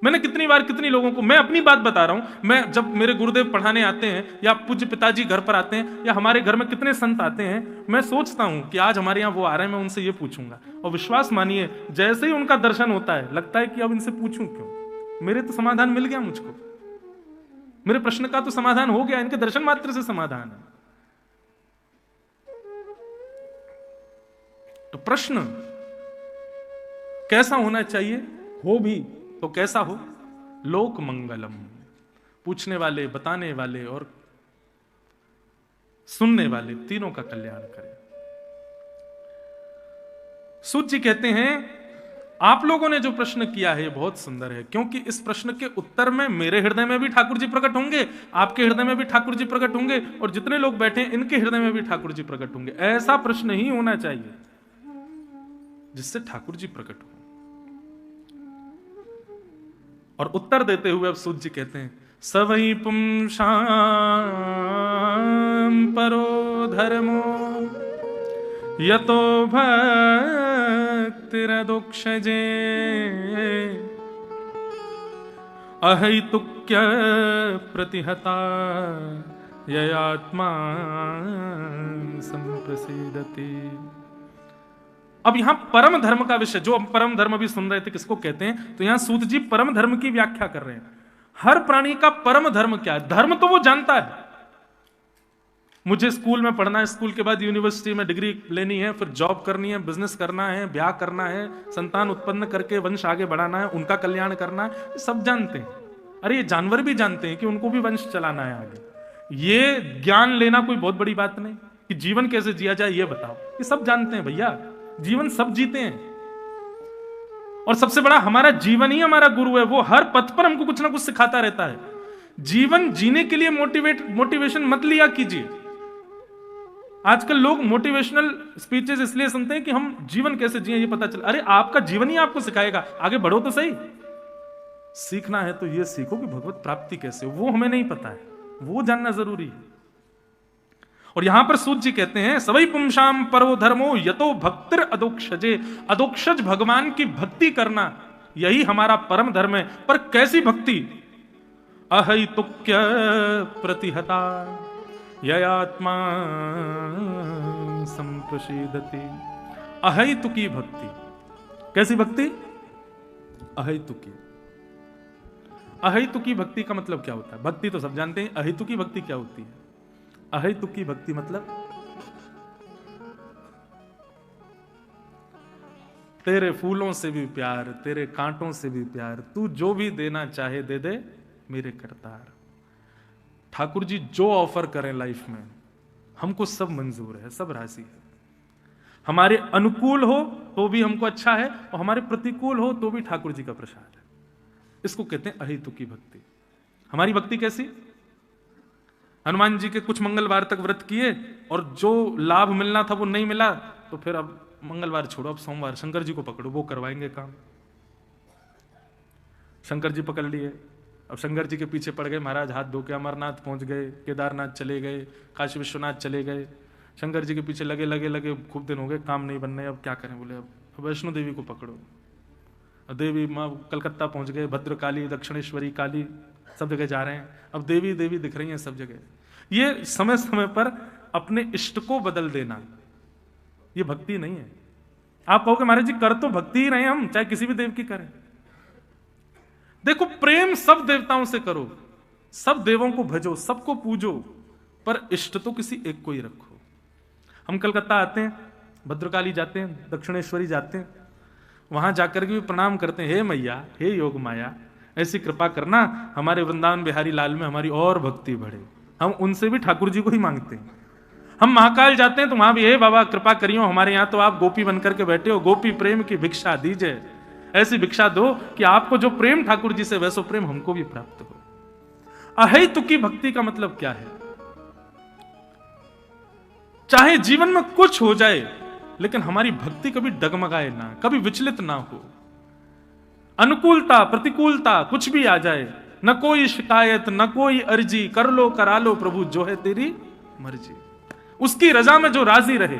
Speaker 1: मैंने कितनी बार कितनी लोगों को, मैं अपनी बात बता रहा हूं, मैं जब मेरे गुरुदेव पढ़ाने आते हैं या पूज्य पिताजी घर पर आते हैं या हमारे घर में कितने संत आते हैं, मैं सोचता हूं कि आज हमारे यहां वो आ रहे हैं, मैं उनसे ये पूछूंगा, और विश्वास मानिए जैसे ही उनका दर्शन होता है लगता है कि अब इनसे पूछूं क्यों, मेरे तो समाधान मिल गया, मुझको मेरे प्रश्न का तो समाधान हो गया, इनके दर्शन मात्र से समाधान है। तो प्रश्न कैसा होना चाहिए, हो भी तो कैसा हो, लोक मंगलम, पूछने वाले, बताने वाले और सुनने वाले तीनों का कल्याण करे। सूत जी कहते हैं आप लोगों ने जो प्रश्न किया है ये बहुत सुंदर है, क्योंकि इस प्रश्न के उत्तर में मेरे हृदय में भी ठाकुर जी प्रकट होंगे, आपके हृदय में भी ठाकुर जी प्रकट होंगे, और जितने लोग बैठे हैं इनके हृदय में भी ठाकुर जी प्रकट होंगे। ऐसा प्रश्न ही होना चाहिए जिससे ठाकुर जी प्रकट हो। और उत्तर देते हुए अब सूत जी कहते हैं, सवै पुंसां परो धर्मो यतो भक्तिरदुक्षजे अहैतुक्य प्रतिहता ययात्मा संप्रसीदति। अब यहां परम धर्म का विषय, जो हम परम धर्म अभी सुन रहे थे, किसको कहते हैं, तो यहां सूत जी परम धर्म की व्याख्या कर रहे हैं। हर प्राणी का परम धर्म क्या है? धर्म तो वो जानता है, मुझे स्कूल में पढ़ना है, स्कूल के बाद यूनिवर्सिटी में डिग्री लेनी है, फिर जॉब करनी है, बिजनेस करना है, ब्याह करना है, संतान उत्पन्न करके वंश आगे बढ़ाना है, उनका कल्याण करना है, सब जानते हैं। अरे ये जानवर भी जानते हैं कि उनको भी वंश चलाना है आगे। ये ज्ञान लेना कोई बहुत बड़ी बात नहीं कि जीवन कैसे जिया जाए ये बताओ, ये सब जानते हैं भैया, जीवन सब जीते हैं। और सबसे बड़ा हमारा जीवन ही हमारा गुरु है, वो हर पथ पर हमको कुछ ना कुछ सिखाता रहता है। जीवन जीने के लिए मोटिवेशन मत लिया कीजिए। आजकल लोग मोटिवेशनल स्पीचेस इसलिए सुनते हैं कि हम जीवन कैसे जिए ये पता चले। अरे आपका जीवन ही आपको सिखाएगा, आगे बढ़ो तो सही। सीखना है तो ये सीखो कि भगवत प्राप्ति कैसे, वो हमें नहीं पता है, वो जानना जरूरी है। और यहां पर सूत जी कहते हैं, सवै पुंसां परो धर्मो यतो भक्तिर अदोक्षजे, अदोक्षज भगवान की भक्ति करना यही हमारा परम धर्म है। पर कैसी भक्ति? अहैतुक्य प्रतिहता ययात्मा संप्रसीदति। अहैतुकी भक्ति। कैसी भक्ति? अहैतुकी। अहैतुकी भक्ति का मतलब क्या होता है? भक्ति तो सब जानते हैं, अहैतुकी भक्ति क्या होती है? अहैतुकी भक्ति मतलब तेरे फूलों से भी प्यार, तेरे कांटों से भी प्यार, तू जो भी देना चाहे दे दे मेरे करतार। ठाकुर जी जो ऑफर करें लाइफ में हमको सब मंजूर है, सब राजी है। हमारे अनुकूल हो तो भी हमको अच्छा है, और हमारे प्रतिकूल हो तो भी ठाकुर जी का प्रसाद है। इसको कहते हैं अहैतुकी भक्ति। हमारी भक्ति कैसी? हनुमान जी के कुछ मंगलवार तक व्रत किए और जो लाभ मिलना था वो नहीं मिला, तो फिर अब मंगलवार छोड़ो, अब सोमवार शंकर जी को पकड़ो, वो करवाएंगे काम। शंकर जी पकड़ लिए, अब शंकर जी के पीछे पड़ गए महाराज, हाथ धो के अमरनाथ पहुंच गए, केदारनाथ चले गए, काशी विश्वनाथ चले गए, शंकर जी के पीछे लगे लगे लगे, खूब दिन हो गए, काम नहीं बन रहे, अब क्या करें? बोले अब वैष्णो देवी को पकड़ो। देवी माँ कलकत्ता पहुंच गए, भद्रकाली, दक्षिणेश्वरी काली, सब जगह जा रहे हैं, अब देवी देवी दिख रही हैं सब जगह। ये समय समय पर अपने इष्ट को बदल देना, ये भक्ति नहीं है। आप कहोगे महाराज जी कर तो भक्ति ही रहे हम, चाहे किसी भी देव की करें। देखो, प्रेम सब देवताओं से करो, सब देवों को भजो, सबको पूजो, पर इष्ट तो किसी एक को ही रखो। हम कलकत्ता आते हैं, भद्रकाली जाते हैं, दक्षिणेश्वरी जाते हैं, वहां जाकर के भी प्रणाम करते हैं, हे मैया, हे योग माया, ऐसी कृपा करना हमारे वृंदावन बिहारी लाल में हमारी और भक्ति बढ़े। हम उनसे भी ठाकुर जी को ही मांगते हैं। हम महाकाल जाते हैं तो वहां भी, हे बाबा कृपा करियो, हमारे यहाँ तो आप गोपी बनकर के बैठे हो, गोपी प्रेम की भिक्षा दीजिए, ऐसी भिक्षा दो कि आपको जो प्रेम ठाकुर जी से वैसो प्रेम हमको भी प्राप्त हो। अहेतुकी भक्ति का मतलब क्या है? चाहे जीवन में कुछ हो जाए, लेकिन हमारी भक्ति कभी डगमगाए ना, कभी विचलित ना हो। अनुकूलता प्रतिकूलता कुछ भी आ जाए, न कोई शिकायत, न कोई अर्जी, कर लो करा लो प्रभु, जो है तेरी मर्जी। उसकी रजा में जो राजी रहे,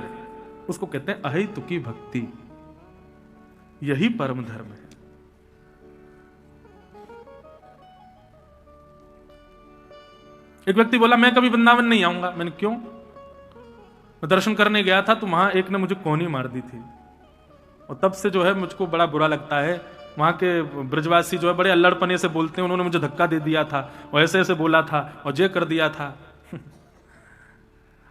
Speaker 1: उसको कहते हैं अहेतुकी भक्ति। यही परम धर्म है। एक व्यक्ति बोला मैं कभी वृंदावन नहीं आऊंगा। मैंने क्यों? मैं दर्शन करने गया था तो वहां एक ने मुझे कोहनी मार दी थी, और तब से जो है मुझको बड़ा बुरा लगता है। वहां के ब्रजवासी जो है बड़े अल्लड़पने से बोलते हैं, उन्होंने मुझे धक्का दे दिया था और ऐसे ऐसे बोला था और ये कर दिया था।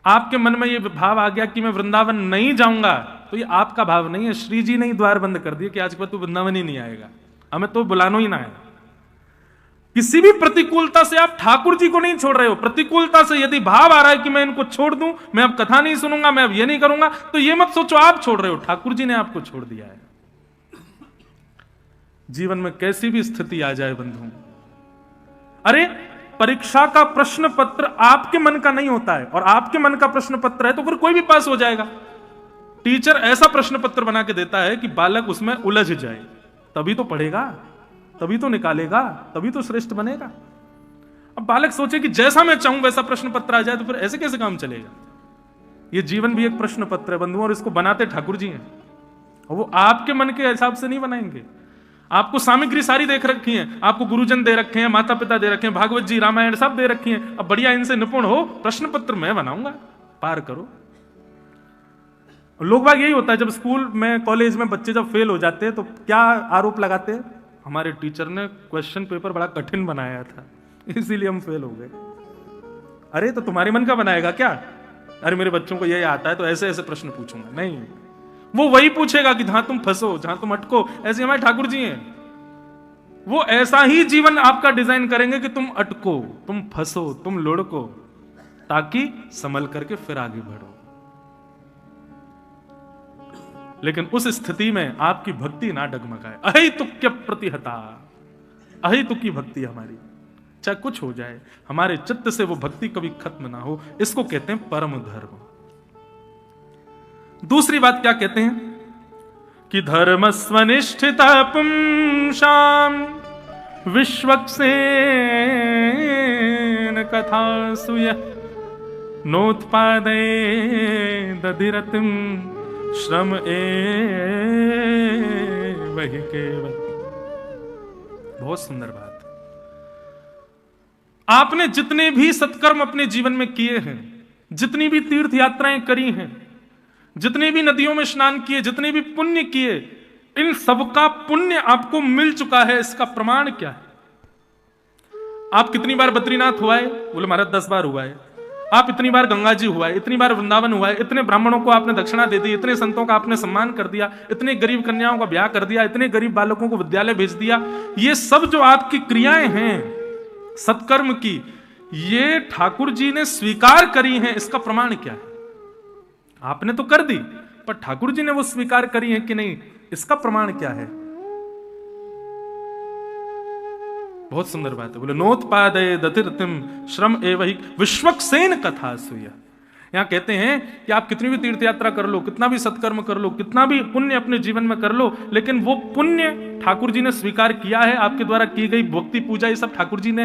Speaker 1: आपके मन में ये भाव आ गया कि मैं वृंदावन नहीं जाऊंगा, तो ये आपका भाव नहीं है। श्री जी ने ही द्वार बंद कर दिए कि आज के बाद तू वृंदावन ही नहीं आएगा, हमें तो बुलानो ही ना है। किसी भी प्रतिकूलता से आप ठाकुर जी को नहीं छोड़ रहे हो। प्रतिकूलता से यदि भाव आ रहा है कि मैं इनको छोड़ दूं, मैं अब कथा नहीं सुनूंगा, मैं अब ये नहीं करूंगा, तो ये मत सोचो आप छोड़ रहे हो, ठाकुर जी ने आपको छोड़ दिया है। जीवन में कैसी भी स्थिति आ जाए बंधु, अरे परीक्षा का प्रश्न पत्र आपके मन का नहीं होता है, और आपके मन का प्रश्न पत्र है तो फिर कोई भी पास हो जाएगा। टीचर ऐसा प्रश्न पत्र बना के देता है कि बालक उसमें उलझ जाए, तभी तो पढ़ेगा, तभी तो निकालेगा, तभी तो श्रेष्ठ बनेगा। अब बालक सोचे कि जैसा मैं चाहूं वैसा प्रश्न पत्र आ जाए, तो फिर ऐसे कैसे काम चलेगा? ये जीवन भी एक प्रश्न पत्र है बंधुओं, और इसको बनाते ठाकुर जी हैं, और वो आपके मन के हिसाब से नहीं बनाएंगे। आपको सामग्री सारी देख रखी है, आपको गुरुजन दे रखे हैं, माता पिता दे रखे हैं, भागवत जी रामायण सब दे रखी हैं। अब बढ़िया इनसे निपुण हो, प्रश्न पत्र मैं बनाऊंगा, पार करो। लोग बाग यही होता है, जब स्कूल में कॉलेज में बच्चे जब फेल हो जाते हैं तो क्या आरोप लगाते हैं? हमारे टीचर ने क्वेश्चन पेपर बड़ा कठिन बनाया था, इसीलिए हम फेल हो गए। अरे तो तुम्हारे मन का बनाएगा क्या? अरे मेरे बच्चों को ये आता है तो ऐसे ऐसे प्रश्न पूछूंगा। नहीं, वो वही पूछेगा कि जहां तुम फंसो, जहां तुम अटको। ऐसे हमारे ठाकुर जी हैं, वो ऐसा ही जीवन आपका डिजाइन करेंगे कि तुम अटको, तुम फंसो, तुम लुढ़को, ताकि संभल करके फिर आगे बढ़ो। लेकिन उस स्थिति में आपकी भक्ति ना डगमगाए। अहेतुक्य प्रतिहता, अहेतुकी भक्ति हमारी, चाहे कुछ हो जाए, हमारे चित्त से वो भक्ति कभी खत्म ना हो, इसको कहते हैं परम धर्म। दूसरी बात क्या कहते हैं कि धर्म स्वनिष्ठिता पुंसाम विश्वक्सेन कथा सुय नोत्पादे दधिरतिम श्रम वही केवल। बहुत सुंदर बात। आपने जितने भी सत्कर्म अपने जीवन में किए हैं, जितनी भी तीर्थ यात्राएं करी हैं, जितने भी नदियों में स्नान किए, जितने भी पुण्य किए, इन सबका पुण्य आपको मिल चुका है। इसका प्रमाण क्या है? आप कितनी बार बद्रीनाथ हुआ है? बोले महाराज 10 बार हुआ है। आप इतनी बार गंगा जी हुआ है, इतनी बार वृंदावन हुआ है, इतने ब्राह्मणों को आपने दक्षिणा दे दी, इतने संतों का आपने सम्मान कर दिया, इतने गरीब कन्याओं का ब्याह कर दिया, इतने गरीब बालकों को विद्यालय भेज दिया। ये सब जो आपकी क्रियाएं हैं सत्कर्म की, ये ठाकुर जी ने स्वीकार करी हैं। इसका प्रमाण क्या है? आपने तो कर दी, पर ठाकुर जी ने वो स्वीकार करी है कि नहीं, इसका प्रमाण क्या है? बहुत सुंदर बात है। बोले नोत्पादय दतिर्तिम श्रम एव ही विश्वक्सेन कथा सुया। यहां कहते हैं कि आप कितनी भी तीर्थ यात्रा कर लो, कितना भी सत्कर्म कर लो, कितना भी पुण्य अपने जीवन में कर लो, लेकिन वो पुण्य ठाकुर जी ने स्वीकार किया है, आपके द्वारा की गई भक्ति पूजा ये सब ठाकुर जी ने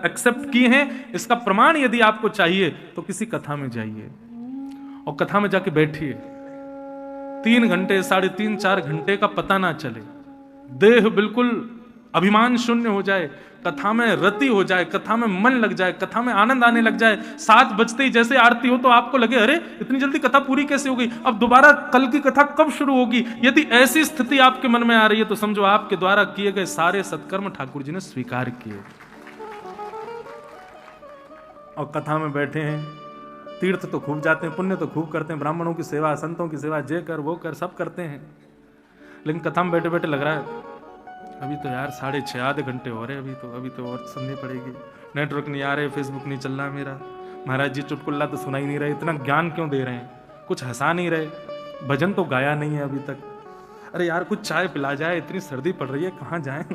Speaker 1: एक्सेप्ट की है। इसका प्रमाण यदि आपको चाहिए तो किसी कथा में जाइए और कथा में जाके बैठिए, 3 घंटे 3.5 4 घंटे का पता ना चले, देह बिल्कुल अभिमान शून्य हो जाए, कथा में रति हो जाए, कथा में मन लग जाए, कथा में आनंद आने लग जाए। 7 बजते ही जैसे आरती हो तो आपको लगे अरे इतनी जल्दी कथा पूरी कैसे हो गई, अब दोबारा कल की कथा कब शुरू होगी। यदि ऐसी स्थिति आपके मन में आ रही है तो समझो आपके द्वारा किए गए सारे सत्कर्म ठाकुर जी ने स्वीकार किए और कथा में बैठे हैं। तीर्थ तो खूब जाते हैं, पुण्य तो खूब करते हैं, ब्राह्मणों की सेवा, संतों की सेवा, जे कर वो कर सब करते हैं, लेकिन कथा में बैठे बैठे लग रहा है अभी तो यार 6:30 आधे घंटे हो रहे, अभी तो और सुननी पड़ेगी, नेटवर्क नहीं आ रहे, फेसबुक नहीं चल रहा मेरा, महाराज जी चुटकुल्ला तो सुना ही नहीं रहे, इतना ज्ञान क्यों दे रहे हैं, कुछ हंसा नहीं रहे, भजन तो गाया नहीं है अभी तक, अरे यार कुछ चाय पिला जाए, इतनी सर्दी पड़ रही है, कहाँ जाएं।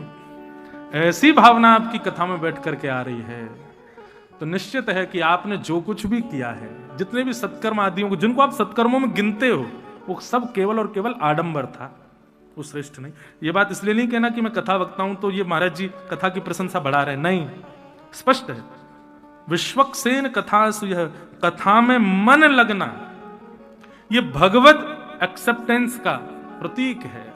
Speaker 1: ऐसी भावना आपकी कथा में बैठ करके आ रही है तो निश्चित है कि आपने जो कुछ भी किया है, जितने भी सत्कर्म आदियों को जिनको आप सत्कर्मों में गिनते हो, वो सब केवल और केवल आडंबर था, वो श्रेष्ठ नहीं। ये बात इसलिए नहीं कहना कि मैं कथा वक्ता हूं तो ये महाराज जी कथा की प्रशंसा बढ़ा रहे, नहीं, स्पष्ट है विश्वक्सेन कथा सुयः, कथा में मन लगना ये भगवत एक्सेप्टेंस का प्रतीक है।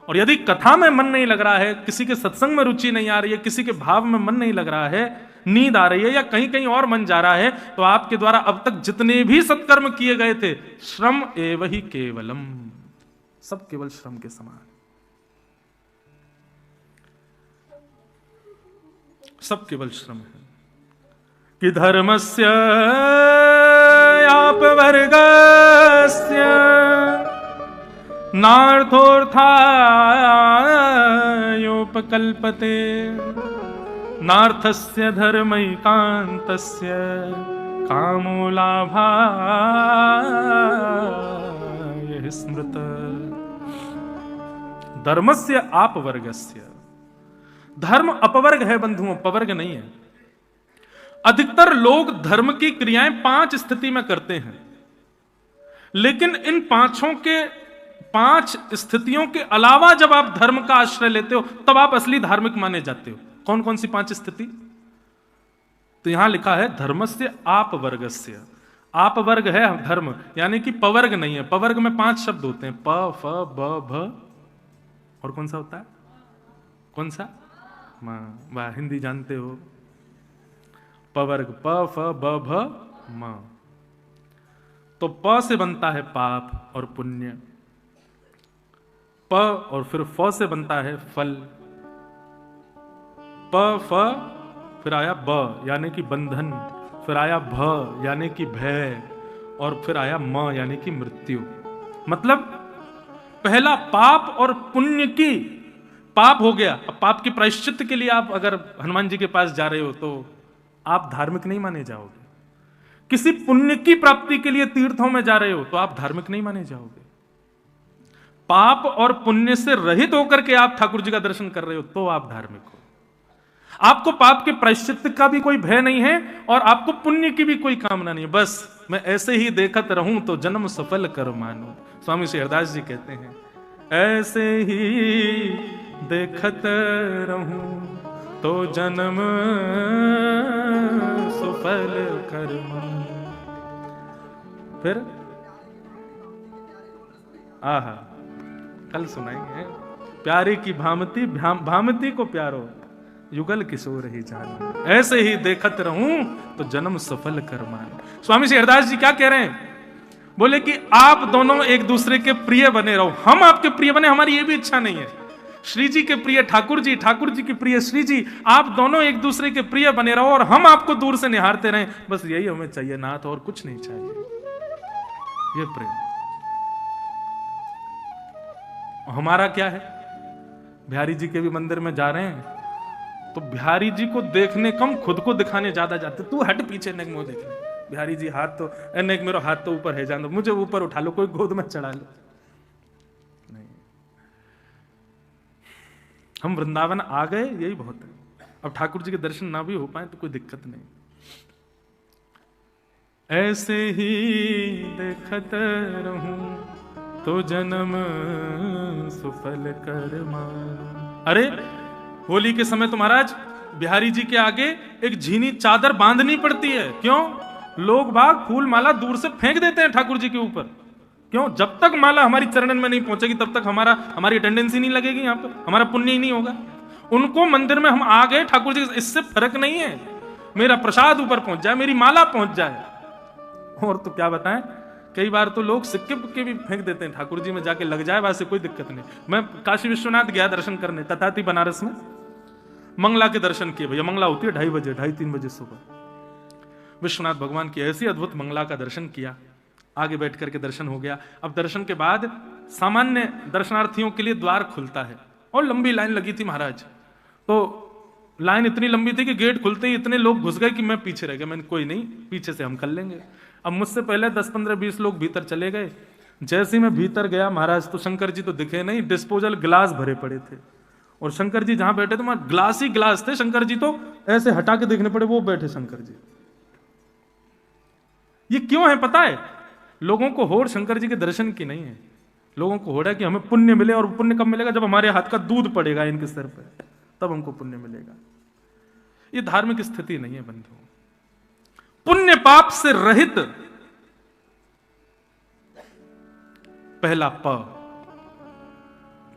Speaker 1: और यदि कथा में मन नहीं लग रहा है, किसी के सत्संग में रुचि नहीं आ रही है, किसी के भाव में मन नहीं लग रहा है, नींद आ रही है या कहीं कहीं और मन जा रहा है, तो आपके द्वारा अब तक जितने भी सत्कर्म किए गए थे श्रम एव ही केवलम, सब केवल श्रम के समान, सब केवल श्रम है। कि धर्मस्य अपवर्गस्य नार्थोऽर्थायोपकल्पते, नार्थस्य धर्मैकान्तस्य कामो लाभाय स्मृत। धर्मस्य अपवर्गस्य, धर्म अपवर्ग है बंधुओं, पवर्ग नहीं है। अधिकतर लोग धर्म की क्रियाएं 5 स्थिति में करते हैं, लेकिन इन 5 स्थितियों के अलावा जब आप धर्म का आश्रय लेते हो तब आप असली धार्मिक माने जाते हो। कौन कौन सी 5 स्थिति? तो यहां लिखा है धर्मस्य आपवर्गस्य। आपवर्ग है धर्म, यानी कि पवर्ग नहीं है। पवर्ग में 5 शब्द होते हैं, प फ ब भ, और कौन सा होता है? कौन सा? वाह, हिंदी जानते हो। पवर्ग प फ ब भ म। तो प से बनता है पाप और पुण्य, प और फिर फ से बनता है फल, प फ फिर आया ब यानी कि बंधन, फिर आया भ यानी कि भय, और फिर आया म यानी कि मृत्यु। मतलब पहला पाप और पुण्य की, पाप हो गया, अब पाप के प्रायश्चित के लिए आप अगर हनुमान जी के पास जा रहे हो तो आप धार्मिक नहीं माने जाओगे। किसी पुण्य की प्राप्ति के लिए तीर्थों में जा रहे हो तो आप धार्मिक नहीं माने जाओगे। पाप और पुण्य से रहित होकर के आप ठाकुर जी का दर्शन कर रहे हो तो आप धार्मिक हो। आपको पाप के प्रायश्चित का भी कोई भय नहीं है और आपको पुण्य की भी कोई कामना नहीं है। बस मैं ऐसे ही देखत रहूं तो जन्म सफल कर मानो। स्वामी श्री हरदास जी कहते हैं, ऐसे ही देखत रहूं तो जन्म सफल कर मानो। फिर आहा, कल सुनाएंगे, प्यारे की भामती, भामती को प्यारो युगल किशोर ही जान, ऐसे ही देखत रहूं तो जन्म सफल कर मान। स्वामी श्री हरदास जी क्या कह रहे हैं? बोले कि आप दोनों एक दूसरे के प्रिय बने रहो। हम आपके प्रिय बने, हमारी ये भी इच्छा नहीं है। श्री जी के प्रिय ठाकुर जी, ठाकुर जी के प्रिय श्री जी, आप दोनों एक दूसरे के प्रिय बने रहो और हम आपको दूर से निहारते रहें, बस यही हमें चाहिए, नाथ और कुछ नहीं चाहिए। ये प्रेम हमारा क्या है? बिहारी जी के भी मंदिर में जा रहे हैं तो बिहारी जी को देखने कम खुद को दिखाने ज्यादा जाते। तू हट पीछे, नेक मुंह देखने। बिहारी जी हाथ तो, नेक मेरा हाथ तो ऊपर है, जान दो, मुझे ऊपर उठा लो, कोई गोद में चढ़ा लो। नहीं, हम वृंदावन आ गए, यही बहुत है। अब ठाकुर जी के दर्शन ना भी हो पाए तो कोई दिक्कत नहीं। ऐसे ही देखत रहूं तो जन्म सुफल कर मान। अरे होली के समय तो महाराज बिहारी जी के आगे एक झीनी चादर बांधनी पड़ती है। क्यों? लोग बाग फूल माला दूर से फेंक देते हैं ठाकुर जी के ऊपर। क्यों? जब तक माला हमारी चरणन में नहीं पहुंचेगी तब तक हमारी अटेंडेंस ही नहीं लगेगी, यहाँ पर हमारा पुण्य ही नहीं होगा। उनको मंदिर में हम आ गए ठाकुर जी, इससे फर्क नहीं है, मेरा प्रसाद ऊपर पहुंच जाए, मेरी माला पहुंच जाए। और तो क्या बताएं, कई बार तो लोग सिक्के पुक्के भी फेंक देते हैं, ठाकुर जी में जाके लग जाए वैसे कोई दिक्कत नहीं। मैं काशी विश्वनाथ गया दर्शन करने, तथाती बनारस में मंगला के दर्शन किए। भैया मंगला होती है 2:30 बजे, 2:30-3 बजे सुबह। विश्वनाथ भगवान की ऐसी अद्भुत मंगला का दर्शन किया, आगे बैठ करके दर्शन हो गया। अब दर्शन के बाद सामान्य दर्शनार्थियों के लिए द्वार खुलता है और लंबी लाइन लगी थी महाराज। तो लाइन इतनी लंबी थी कि गेट खुलते ही इतने लोग घुस गए कि मैं पीछे रह गया। मैंने कोई नहीं, पीछे से हम कर लेंगे। अब मुझसे पहले 10-15-20 लोग भीतर चले गए। जैसे ही मैं भीतर गया महाराज, तो शंकर जी तो दिखे नहीं, डिस्पोजल गिलास भरे पड़े थे। और शंकर जी जहां बैठे थे वहां ग्लास ही ग्लास थे। शंकर जी तो ऐसे हटा के देखने पड़े, वो बैठे शंकर जी। ये क्यों है पता है? लोगों को होड़ शंकर जी के दर्शन की नहीं है, लोगों को होड़ है कि हमें पुण्य मिले। और पुण्य कब मिलेगा? जब हमारे हाथ का दूध पड़ेगा इनके सिर पर, तब हमको पुण्य मिलेगा। ये धार्मिक स्थिति नहीं है बंधु। पुण्य पाप से रहित, पहला प,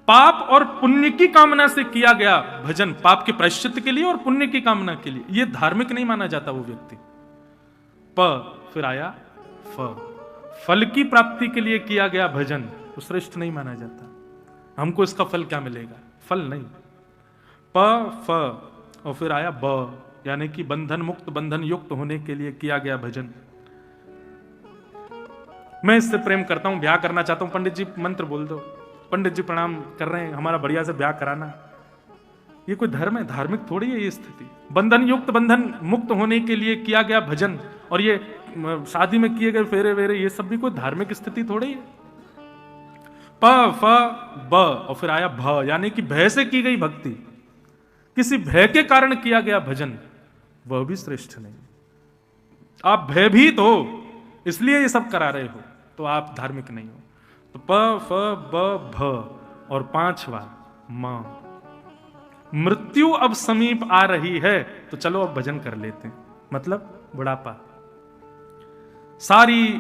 Speaker 1: पाप और पुण्य की कामना से किया गया भजन, पाप के प्रायश्चित के लिए और पुण्य की कामना के लिए, यह धार्मिक नहीं माना जाता वो व्यक्ति। प फिर आया फ, फल की प्राप्ति के लिए किया गया भजन, वो श्रेष्ठ नहीं माना जाता। हमको इसका फल क्या मिलेगा? फल नहीं। प फ और फिर आया ब, यानी कि बंधन मुक्त, बंधन युक्त होने के लिए किया गया भजन। मैं इससे प्रेम करता हूं, ब्याह करना चाहता हूं। पंडित जी मंत्र बोल दो, पंडित जी प्रणाम कर रहे हैं, हमारा बढ़िया से ब्याह कराना। ये कोई धर्म है? धार्मिक थोड़ी है ये स्थिति। बंधन युक्त, बंधन मुक्त होने के लिए किया गया भजन, और ये शादी में किए गए फेरे वेरे, ये सब भी कोई धार्मिक स्थिति थोड़ी है। प फ ब और फिर आया भ, यानी कि भय से की गई भक्ति, किसी भय के कारण किया गया भजन, वह भी श्रेष्ठ नहीं। आप भयभीत हो इसलिए ये सब करा रहे हो, तो आप धार्मिक नहीं हो। तो प फ ब भ और 5वां म, मृत्यु अब समीप आ रही है तो चलो अब भजन कर लेते हैं। मतलब बुढ़ापा, सारी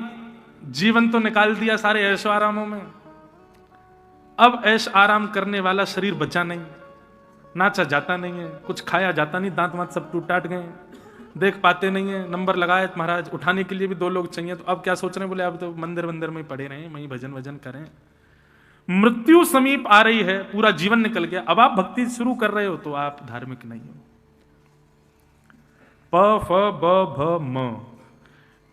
Speaker 1: जीवन तो निकाल दिया सारे ऐशो आरामों में, अब ऐश आराम करने वाला शरीर बचा नहीं, नाचा जाता नहीं है, कुछ खाया जाता नहीं, दांत वांत सब टूट टाट गए, देख पाते नहीं है। नंबर लगाए महाराज, उठाने के लिए भी 2 लोग चाहिए, तो अब क्या सोच रहे हैं? बोले अब तो मंदिर वंदिर में पड़े रहे, वहीं भजन वजन करें। मृत्यु समीप आ रही है, पूरा जीवन निकल गया, अब आप भक्ति शुरू कर रहे हो तो आप धार्मिक नहीं हो। प फ ब भ म,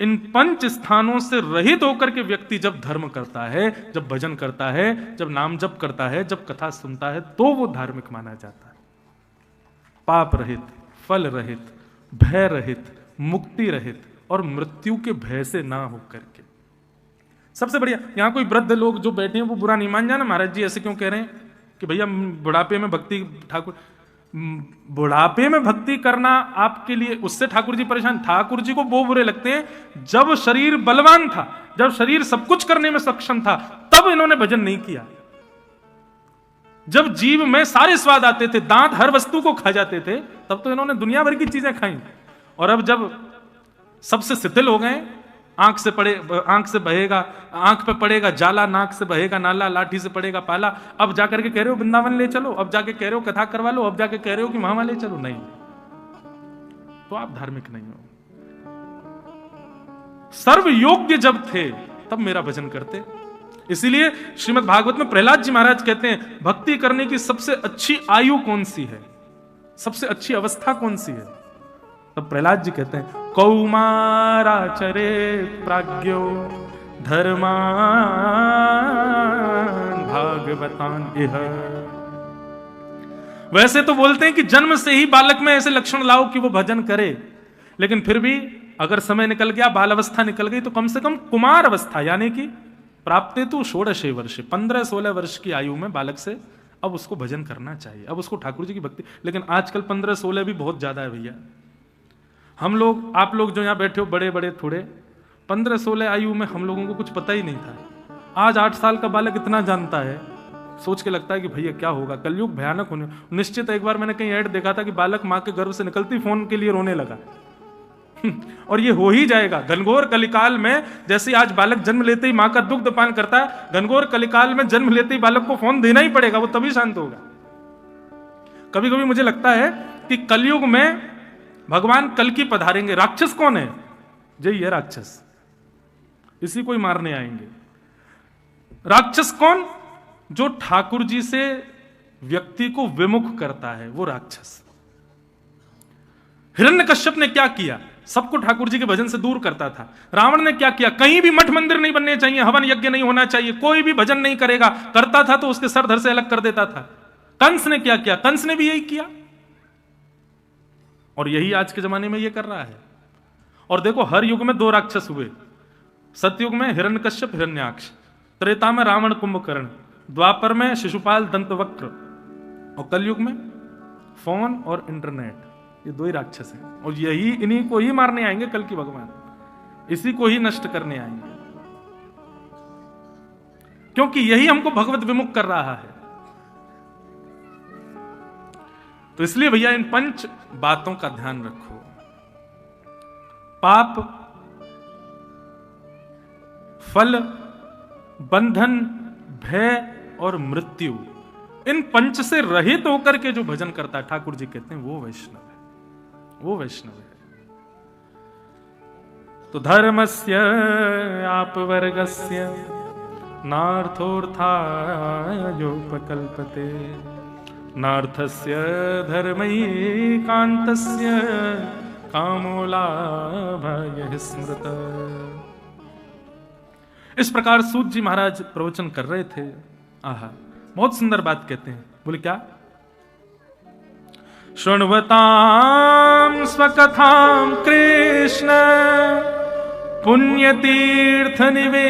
Speaker 1: इन 5 स्थानों से रहित होकर के व्यक्ति जब धर्म करता है, जब भजन करता है, जब नाम जप करता है, जब कथा सुनता है, तो वो धार्मिक माना जाता है। पाप रहित, फल रहित, भय रहित, मुक्ति रहित और मृत्यु के भय से ना होकर के। सबसे बढ़िया, यहां कोई वृद्ध लोग जो बैठे हैं वो बुरा नहीं मान जाना, महाराज जी ऐसे क्यों कह रहे हैं कि भैया बुढ़ापे में भक्ति, ठाकुर बुढ़ापे में भक्ति करना आपके लिए, उससे ठाकुर जी परेशान। ठाकुर जी को वो बुरे लगते हैं जब शरीर बलवान था, जब शरीर सब कुछ करने में सक्षम था, तब इन्होंने भजन नहीं किया। जब जीव में सारे स्वाद आते थे, दांत हर वस्तु को खा जाते थे, तब तो इन्होंने दुनिया भर की चीजें खाई। और अब जब सबसे शिथिल हो गए, आंख से बहेगा, आंख पे पड़ेगा जाला, नाक से बहेगा नाला, लाठी से पड़ेगा पाला, अब जाकर के कह रहे हो वृंदावन ले चलो, अब जाके कह रहे हो कथा करवा लो, अब जाके कह रहे हो कि वहां ले चलो, नहीं, तो आप धार्मिक नहीं हो। सर्व योग्य जब थे तब मेरा भजन करते। इसीलिए श्रीमद् भागवत में प्रहलाद जी महाराज कहते हैं, भक्ति करने की सबसे अच्छी आयु कौन सी है, सबसे अच्छी अवस्था कौन सी है? तब प्रहलाद जी कहते हैं, कौमाराचरे प्राज्ञो धर्मान भागवतान इह। वैसे तो बोलते हैं कि जन्म से ही बालक में ऐसे लक्षण लाओ कि वो भजन करे, लेकिन फिर भी अगर समय निकल गया, बाल अवस्था निकल गई, तो कम से कम कुमार अवस्था, यानी कि प्राप्ते तो 16 वर्ष, 15-16 वर्ष की आयु में बालक से अब उसको भजन करना चाहिए, अब उसको ठाकुर जी की भक्ति। लेकिन आजकल 15-16 भी बहुत ज्यादा है भैया। हम लोग, आप लोग जो यहां बैठे हो बड़े बड़े थोड़े, 15-16 आयु में हम लोगों को कुछ पता ही नहीं था। आज 8 साल का बालक इतना जानता है, सोच के लगता है कि भैया क्या होगा, कलयुग भयानक होने निश्चित। एक बार मैंने कहीं ऐड देखा था कि बालक मां के गर्भ से निकलती फोन के लिए रोने लगा। और ये हो ही जाएगा घनघोर कलिकाल में। जैसे आज बालक जन्म लेते ही मां का दुग्ध पान करता है, घनघोर कलिकाल में जन्म लेते ही बालक को फोन देना ही पड़ेगा, वो तभी शांत होगा। कभी कभी मुझे लगता है कि कलयुग में भगवान कल की पधारेंगे। राक्षस कौन है? जय है राक्षस, इसी को ही मारने आएंगे। राक्षस कौन? जो ठाकुर जी से व्यक्ति को विमुख करता है, वो राक्षस। हिरण्यकश्यप ने क्या किया? सबको ठाकुर जी के भजन से दूर करता था। रावण ने क्या किया? कहीं भी मठ मंदिर नहीं बनने चाहिए, हवन यज्ञ नहीं होना चाहिए, कोई भी भजन नहीं करेगा, करता था तो उसके सर धर से अलग कर देता था। कंस ने क्या किया? कंस ने भी यही किया, और यही आज के जमाने में ये कर रहा है। और देखो, हर युग में 2 राक्षस हुए। सतयुग में हिरण्यकश्यप हिरण्याक्ष, त्रेता में रावण कुंभकर्ण, द्वापर में शिशुपाल दंतवक्र, और कलयुग में फोन और इंटरनेट। ये 2 ही राक्षस हैं, और यही इन्हीं को ही मारने आएंगे कल की भगवान, इसी को ही नष्ट करने आएंगे, क्योंकि यही हमको भगवत विमुख कर रहा है। तो इसलिए भैया इन 5 बातों का ध्यान रखो। पाप, फल, बंधन, भय और मृत्यु, इन 5 से रहित होकर के जो भजन करता है, ठाकुर जी कहते हैं वो वैष्णव है, वो वैष्णव है। तो धर्मस्य आप वर्गस्य नार्थोर्थायोपकल्पते, नार्थस्य धर्मैकान्तस्य कामो लाभः स्मृत। इस प्रकार सूत जी महाराज प्रवचन कर रहे थे। आहा, बहुत सुंदर बात कहते हैं। बोले क्या? शृण्वतां स्वकथां कृष्ण पुण्यतीर्थ निवेवनात्।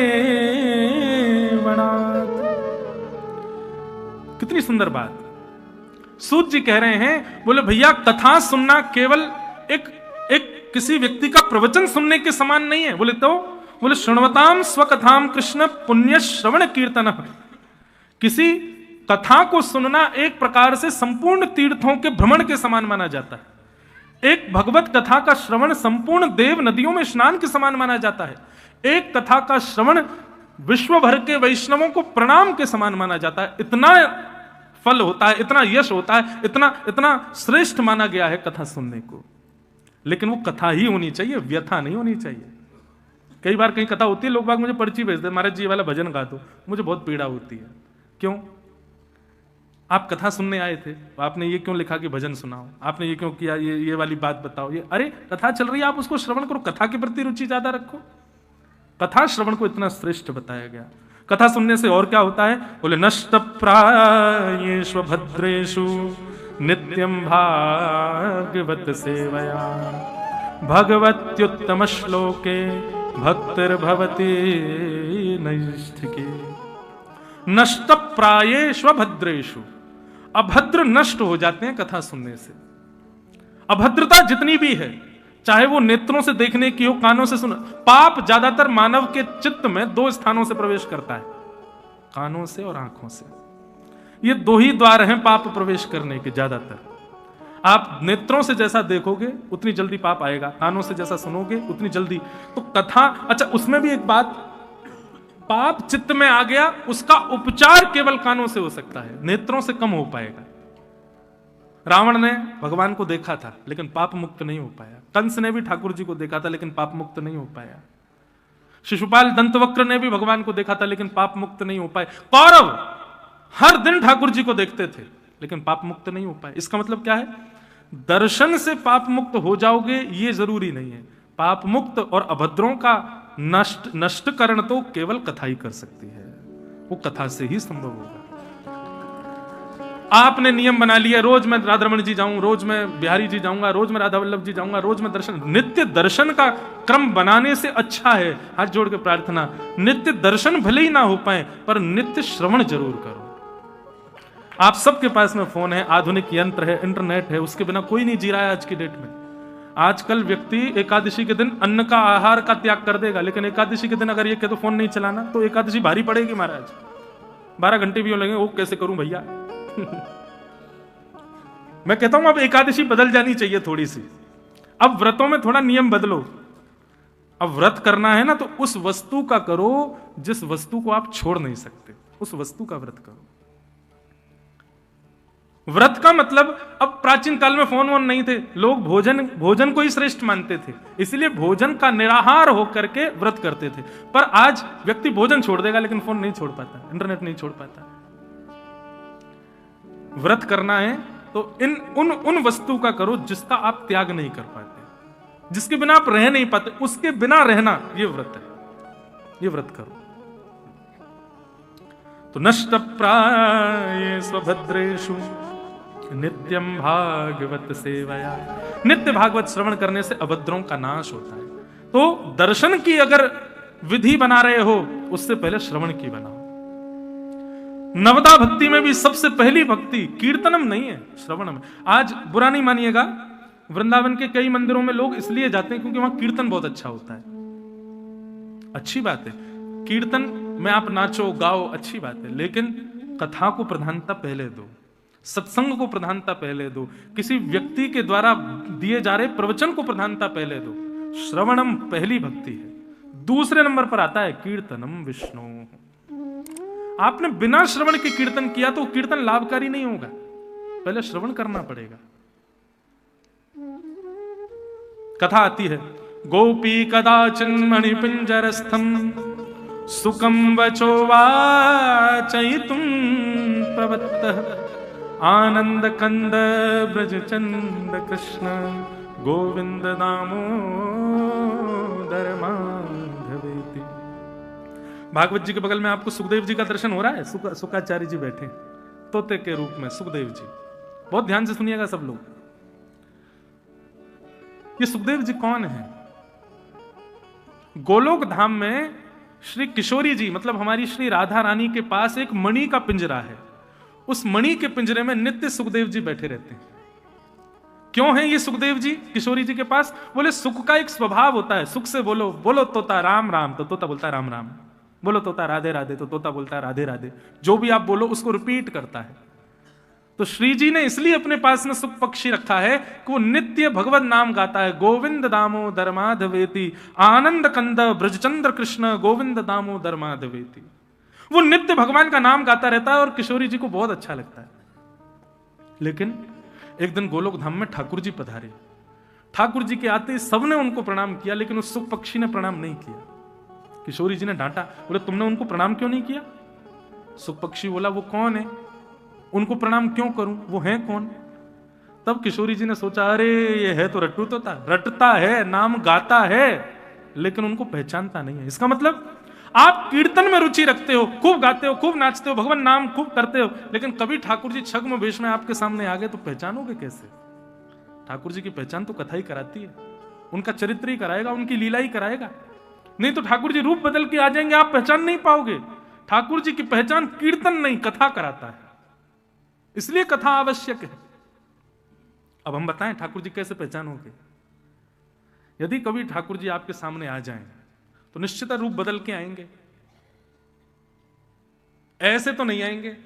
Speaker 1: कितनी सुंदर बात। सूत जी कह रहे हैं, बोले भैया कथा सुनना केवल एक किसी व्यक्ति का प्रवचन सुनने के समान नहीं है। बोले शृण्वताम स्वकथाम कृष्ण पुण्य श्रवण कीर्तन। किसी कथा को सुनना एक प्रकार से संपूर्ण तीर्थों के भ्रमण के समान माना जाता है। एक भगवत कथा का श्रवण संपूर्ण देव नदियों में स्नान के समान माना जाता है। एक कथा का श्रवण विश्व भर के वैष्णवों को प्रणाम के समान माना जाता है। इतना फल होता है, इतना यश होता है, इतना श्रेष्ठ माना गया है कथा सुनने को। लेकिन वो कथा ही होनी चाहिए, व्यथा नहीं होनी चाहिए। कई बार कहीं कथा होती है, लोग बाग मुझे पर्ची भेजते, महाराज जी वाला भजन गा दो, मुझे बहुत पीड़ा होती है। क्यों? आप कथा सुनने आए थे, आपने ये क्यों लिखा कि भजन सुनाओ, आपने ये क्यों किया, ये वाली बात बताओ। ये अरे कथा चल रही है, आप उसको श्रवण करो, कथा के प्रति रुचि ज्यादा रखो। कथा श्रवण को इतना श्रेष्ठ बताया गया। कथा सुनने से और क्या होता है? बोले नष्ट प्रायेषु भद्रेषु नित्यं भागवत सेवया भगवत्युत्तम श्लोके भक्तिर्भवति नैष्ठिके। नष्ट प्रायेषु भद्रेषु, अभद्र नष्ट हो जाते हैं कथा सुनने से। अभद्रता जितनी भी है, चाहे वो नेत्रों से देखने की हो, कानों से सुन। पाप ज्यादातर मानव के चित्त में 2 स्थानों से प्रवेश करता है, कानों से और आंखों से। ये 2 ही द्वार हैं पाप प्रवेश करने के। ज्यादातर आप नेत्रों से जैसा देखोगे उतनी जल्दी पाप आएगा, कानों से जैसा सुनोगे उतनी जल्दी। तो कथा, अच्छा उसमें भी एक बात, पाप चित्त में आ गया, उसका उपचार केवल कानों से हो सकता है, नेत्रों से कम हो पाएगा। रावण ने भगवान को देखा था लेकिन पाप मुक्त नहीं हो पाया। कंस ने भी ठाकुर जी को देखा था लेकिन पाप मुक्त नहीं हो पाया। शिशुपाल दंतवक्र ने भी भगवान को देखा था लेकिन पाप मुक्त नहीं हो पाए। कौरव हर दिन ठाकुर जी को देखते थे लेकिन पाप मुक्त नहीं हो पाए। इसका मतलब क्या है? दर्शन से पाप मुक्त हो जाओगे ये जरूरी नहीं है। पाप मुक्त और अभद्रों का नष्टकरण तो केवल कथा ही कर सकती है, वो कथा से ही संभव होगा। आपने नियम बना लिया, रोज मैं राधारमण जी जाऊं, रोज मैं बिहारी जी जाऊंगा, रोज मैं राधा वल्लभ जी जाऊंगा, रोज मैं दर्शन। नित्य दर्शन का क्रम बनाने से अच्छा है, हाथ जोड़ के प्रार्थना, नित्य दर्शन भले ही ना हो पाए पर नित्य श्रवण जरूर करो। आप सबके पास में फोन है, आधुनिक यंत्र है, इंटरनेट है, उसके बिना कोई नहीं जी रहा है आज की डेट में। आजकल व्यक्ति एकादशी के दिन अन्न का, आहार का त्याग कर देगा, लेकिन एकादशी के दिन अगर ये कहे तो फोन नहीं चलाना, तो एकादशी भारी पड़ेगी महाराज। 12 घंटे भी लगेंगे, वो कैसे करूं भैया। मैं कहता हूं अब एकादशी बदल जानी चाहिए थोड़ी सी। अब व्रतों में थोड़ा नियम बदलो। अब व्रत करना है ना तो उस वस्तु का करो जिस वस्तु को आप छोड़ नहीं सकते, उस वस्तु का व्रत करो। व्रत का मतलब, अब प्राचीन काल में फोन वोन नहीं थे, लोग भोजन को ही श्रेष्ठ मानते थे, इसलिए भोजन का निराहार होकर के व्रत करते थे। पर आज व्यक्ति भोजन छोड़ देगा लेकिन फोन नहीं छोड़ पाता, इंटरनेट नहीं छोड़ पाता। व्रत करना है तो उन वस्तु का करो जिसका आप त्याग नहीं कर पाते, जिसके बिना आप रह नहीं पाते, उसके बिना रहना ये व्रत है, ये व्रत करो। तो नष्ट प्राय स्वभद्रेषु नित्यम भागवत सेवया। नित्य भागवत श्रवण करने से अभद्रों का नाश होता है। तो दर्शन की अगर विधि बना रहे हो, उससे पहले श्रवण की बनाओ। नवदा भक्ति में भी सबसे पहली भक्ति कीर्तनम नहीं है, श्रवणम है। आज बुरा नहीं मानिएगा, वृंदावन के कई मंदिरों में लोग इसलिए जाते हैं क्योंकि वहां कीर्तन बहुत अच्छा होता है। अच्छी बात है, कीर्तन में आप नाचो गाओ, अच्छी बात है, लेकिन कथा को प्रधानता पहले दो, सत्संग को प्रधानता पहले दो, किसी व्यक्ति के द्वारा दिए जा रहे प्रवचन को प्रधानता पहले दो। श्रवणम पहली भक्ति है। दूसरे नंबर पर आता है कीर्तनम विष्णु। आपने बिना श्रवण के कीर्तन किया तो कीर्तन लाभकारी नहीं होगा, पहले श्रवण करना पड़ेगा। कथा आती है, गोपी कदाचिन मणिपिंजरस्थम सुखम वचो वाचयितुम प्रवत्तः आनंद कंद ब्रज चंद कृष्ण गोविंद दामोदर माधवेति। भागवत जी के बगल में आपको सुखदेव जी का दर्शन हो रहा है। सुखाचार्य जी बैठे तोते के रूप में, सुखदेव जी। बहुत ध्यान से सुनिएगा सब लोग। ये सुखदेव जी कौन है? गोलोक धाम में श्री किशोरी जी, मतलब हमारी श्री राधा रानी के पास एक मणि का पिंजरा है। उस मणि के पिंजरे में नित्य सुखदेव जी बैठे रहते हैं। क्यों है ये सुखदेव जी किशोरी जी के पास? बोले सुख का एक स्वभाव होता है, सुख से बोलो, बोलो तोता राम राम तो तोता बोलता है राम राम, बोलो तोता राधे राधे तो तोता बोलता है राधे राधे। जो भी आप बोलो उसको रिपीट करता है। तो श्री जी ने इसलिए अपने पास में सुख पक्षी रखा है कि वो नित्य भगवत नाम गाता है। गोविंद दामोदर माधवेति आनंद कंद ब्रजचंद्र कृष्ण गोविंद दामोदर माधवेति। वो नित्य भगवान का नाम गाता रहता है और किशोरी जी को बहुत अच्छा लगता है। लेकिन एक दिन गोलोक धाम में ठाकुर जी पधारे। ठाकुर जी के आते सबने उनको प्रणाम किया, लेकिन उस सुख पक्षी ने प्रणाम नहीं किया। किशोरी जी ने डांटा, बोले तुमने उनको प्रणाम क्यों नहीं किया? सुख पक्षी बोला वो कौन है, उनको प्रणाम क्यों करूं, वो है कौन? तब किशोरी जी ने सोचा, अरे ये है तो रट्टू तोता, रटता है, नाम गाता है, लेकिन उनको पहचानता नहीं है। इसका मतलब आप कीर्तन में रुचि रखते हो, खूब गाते हो, खूब नाचते हो, भगवान नाम खूब करते हो, लेकिन कभी ठाकुर जी छद्म वेश में आपके सामने आ गए तो पहचानोगे कैसे? ठाकुर जी की पहचान तो कथा ही कराती है, उनका चरित्र ही कराएगा, उनकी लीला ही कराएगा। नहीं तो ठाकुर जी रूप बदल के आ जाएंगे, आप पहचान नहीं पाओगे। ठाकुर जी की पहचान कीर्तन नहीं, कथा कराता है, इसलिए कथा आवश्यक है। अब हम बताएं ठाकुर जी कैसे पहचानोगे? यदि कभी ठाकुर जी आपके सामने आ जाएं तो निश्चित रूप बदल के आएंगे, ऐसे तो नहीं आएंगे।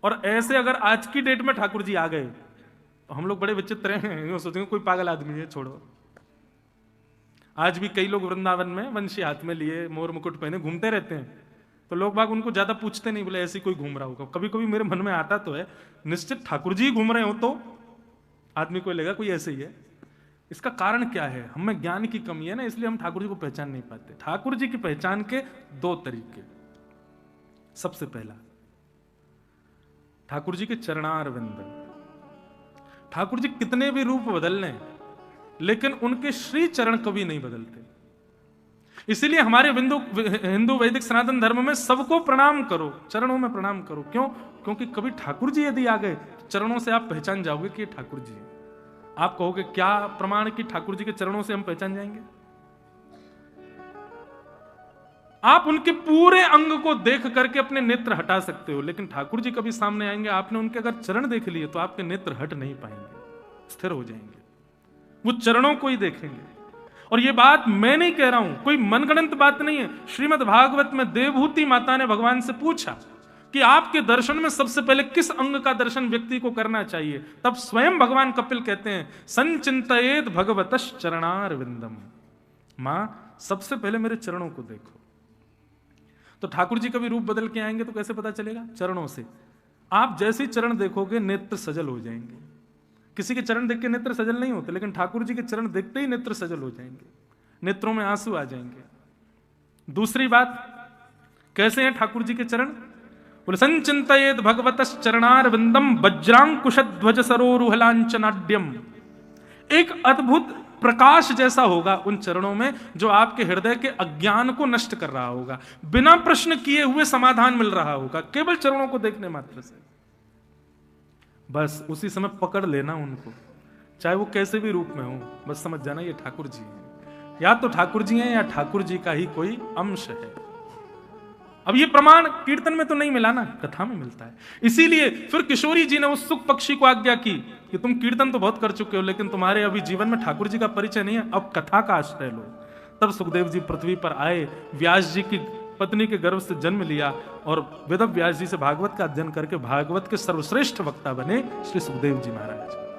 Speaker 1: और ऐसे अगर आज की डेट में ठाकुर जी आ गए तो हम लोग बड़े विचित्र हैं, सोचेंगे कोई पागल आदमी है, छोड़ो। आज भी कई लोग वृंदावन में वंशी हाथ में लिए मोर मुकुट पहने घूमते रहते हैं, तो लोग बाग उनको ज्यादा पूछते नहीं, बोले ऐसे कोई घूम रहा होगा। कभी कभी मेरे मन में आता तो है, निश्चित ठाकुर जी घूम रहे हो तो आदमी को लगेगा कोई ऐसे ही है। इसका कारण क्या है? हमें ज्ञान की कमी है ना, इसलिए हम ठाकुर जी को पहचान नहीं पाते। ठाकुर जी की पहचान के दो तरीके। सबसे पहला, ठाकुर जी के चरणारविंद। ठाकुर जी कितने भी रूप बदल लें, लेकिन उनके श्री चरण कभी नहीं बदलते। इसीलिए हमारे हिंदू वैदिक सनातन धर्म में सबको प्रणाम करो, चरणों में प्रणाम करो। क्यों? क्योंकि कभी ठाकुर जी यदि आ गए, चरणों से आप पहचान जाओगे कि ये ठाकुर जी है। आप कहोगे क्या प्रमाण कि ठाकुर जी के चरणों से हम पहचान जाएंगे? आप उनके पूरे अंग को देख करके अपने नेत्र हटा सकते हो, लेकिन ठाकुर जी कभी सामने आएंगे, आपने उनके अगर चरण देख लिए तो आपके नेत्र हट नहीं पाएंगे, स्थिर हो जाएंगे, वो चरणों को ही देखेंगे। और ये बात मैं नहीं कह रहा हूं, कोई मनगढ़ंत बात नहीं है। श्रीमद् भागवत में देवहूति माता ने भगवान से पूछा कि आपके दर्शन में सबसे पहले किस अंग का दर्शन व्यक्ति को करना चाहिए, तब स्वयं भगवान कपिल कहते हैं संचिंतयेत भगवतश् चरणारविंदम, मां सबसे पहले मेरे चरणों को देखो। तो ठाकुर जी कभी रूप बदल के आएंगे तो कैसे पता चलेगा? चरणों से। आप जैसे ही चरण देखोगे नेत्र सजल हो जाएंगे। किसी के चरण देख के नेत्र सजल नहीं होते, लेकिन ठाकुर जी के चरण देखते ही नेत्र सजल हो जाएंगे, नेत्रों में आंसू आ जाएंगे। दूसरी बात, कैसे हैं ठाकुर जी के चरण? बोले संचिंतयेत भगवतश् चरणारविंदम वज्रांकुशध्वज सरोरुहलांचनाड्यम। एक अद्भुत प्रकाश जैसा होगा उन चरणों में, जो आपके हृदय के अज्ञान को नष्ट कर रहा होगा, बिना प्रश्न किए हुए समाधान मिल रहा होगा केवल चरणों को देखने मात्र से। बस उसी समय पकड़ लेना उनको, चाहे वो कैसे भी रूप में हो, बस समझ जाना ये ठाकुर जी हैं, या तो ठाकुर जी हैं या ठाकुर जी का ही कोई अंश है। अब ये प्रमाण कीर्तन में तो नहीं मिला ना, कथा में मिलता है। इसीलिए फिर किशोरी जी ने उस सुख पक्षी को आज्ञा की कि तुम कीर्तन तो बहुत कर चुके हो, लेकिन तुम्हारे अभी जीवन में ठाकुर जी का परिचय नहीं है, अब कथा का आश्रय लो। तब सुखदेव जी पृथ्वी पर आए, व्यास जी की पत्नी के गर्भ से जन्म लिया और वेद व्यास जी से भागवत का अध्ययन करके भागवत के सर्वश्रेष्ठ वक्ता बने श्री सुखदेव जी महाराज।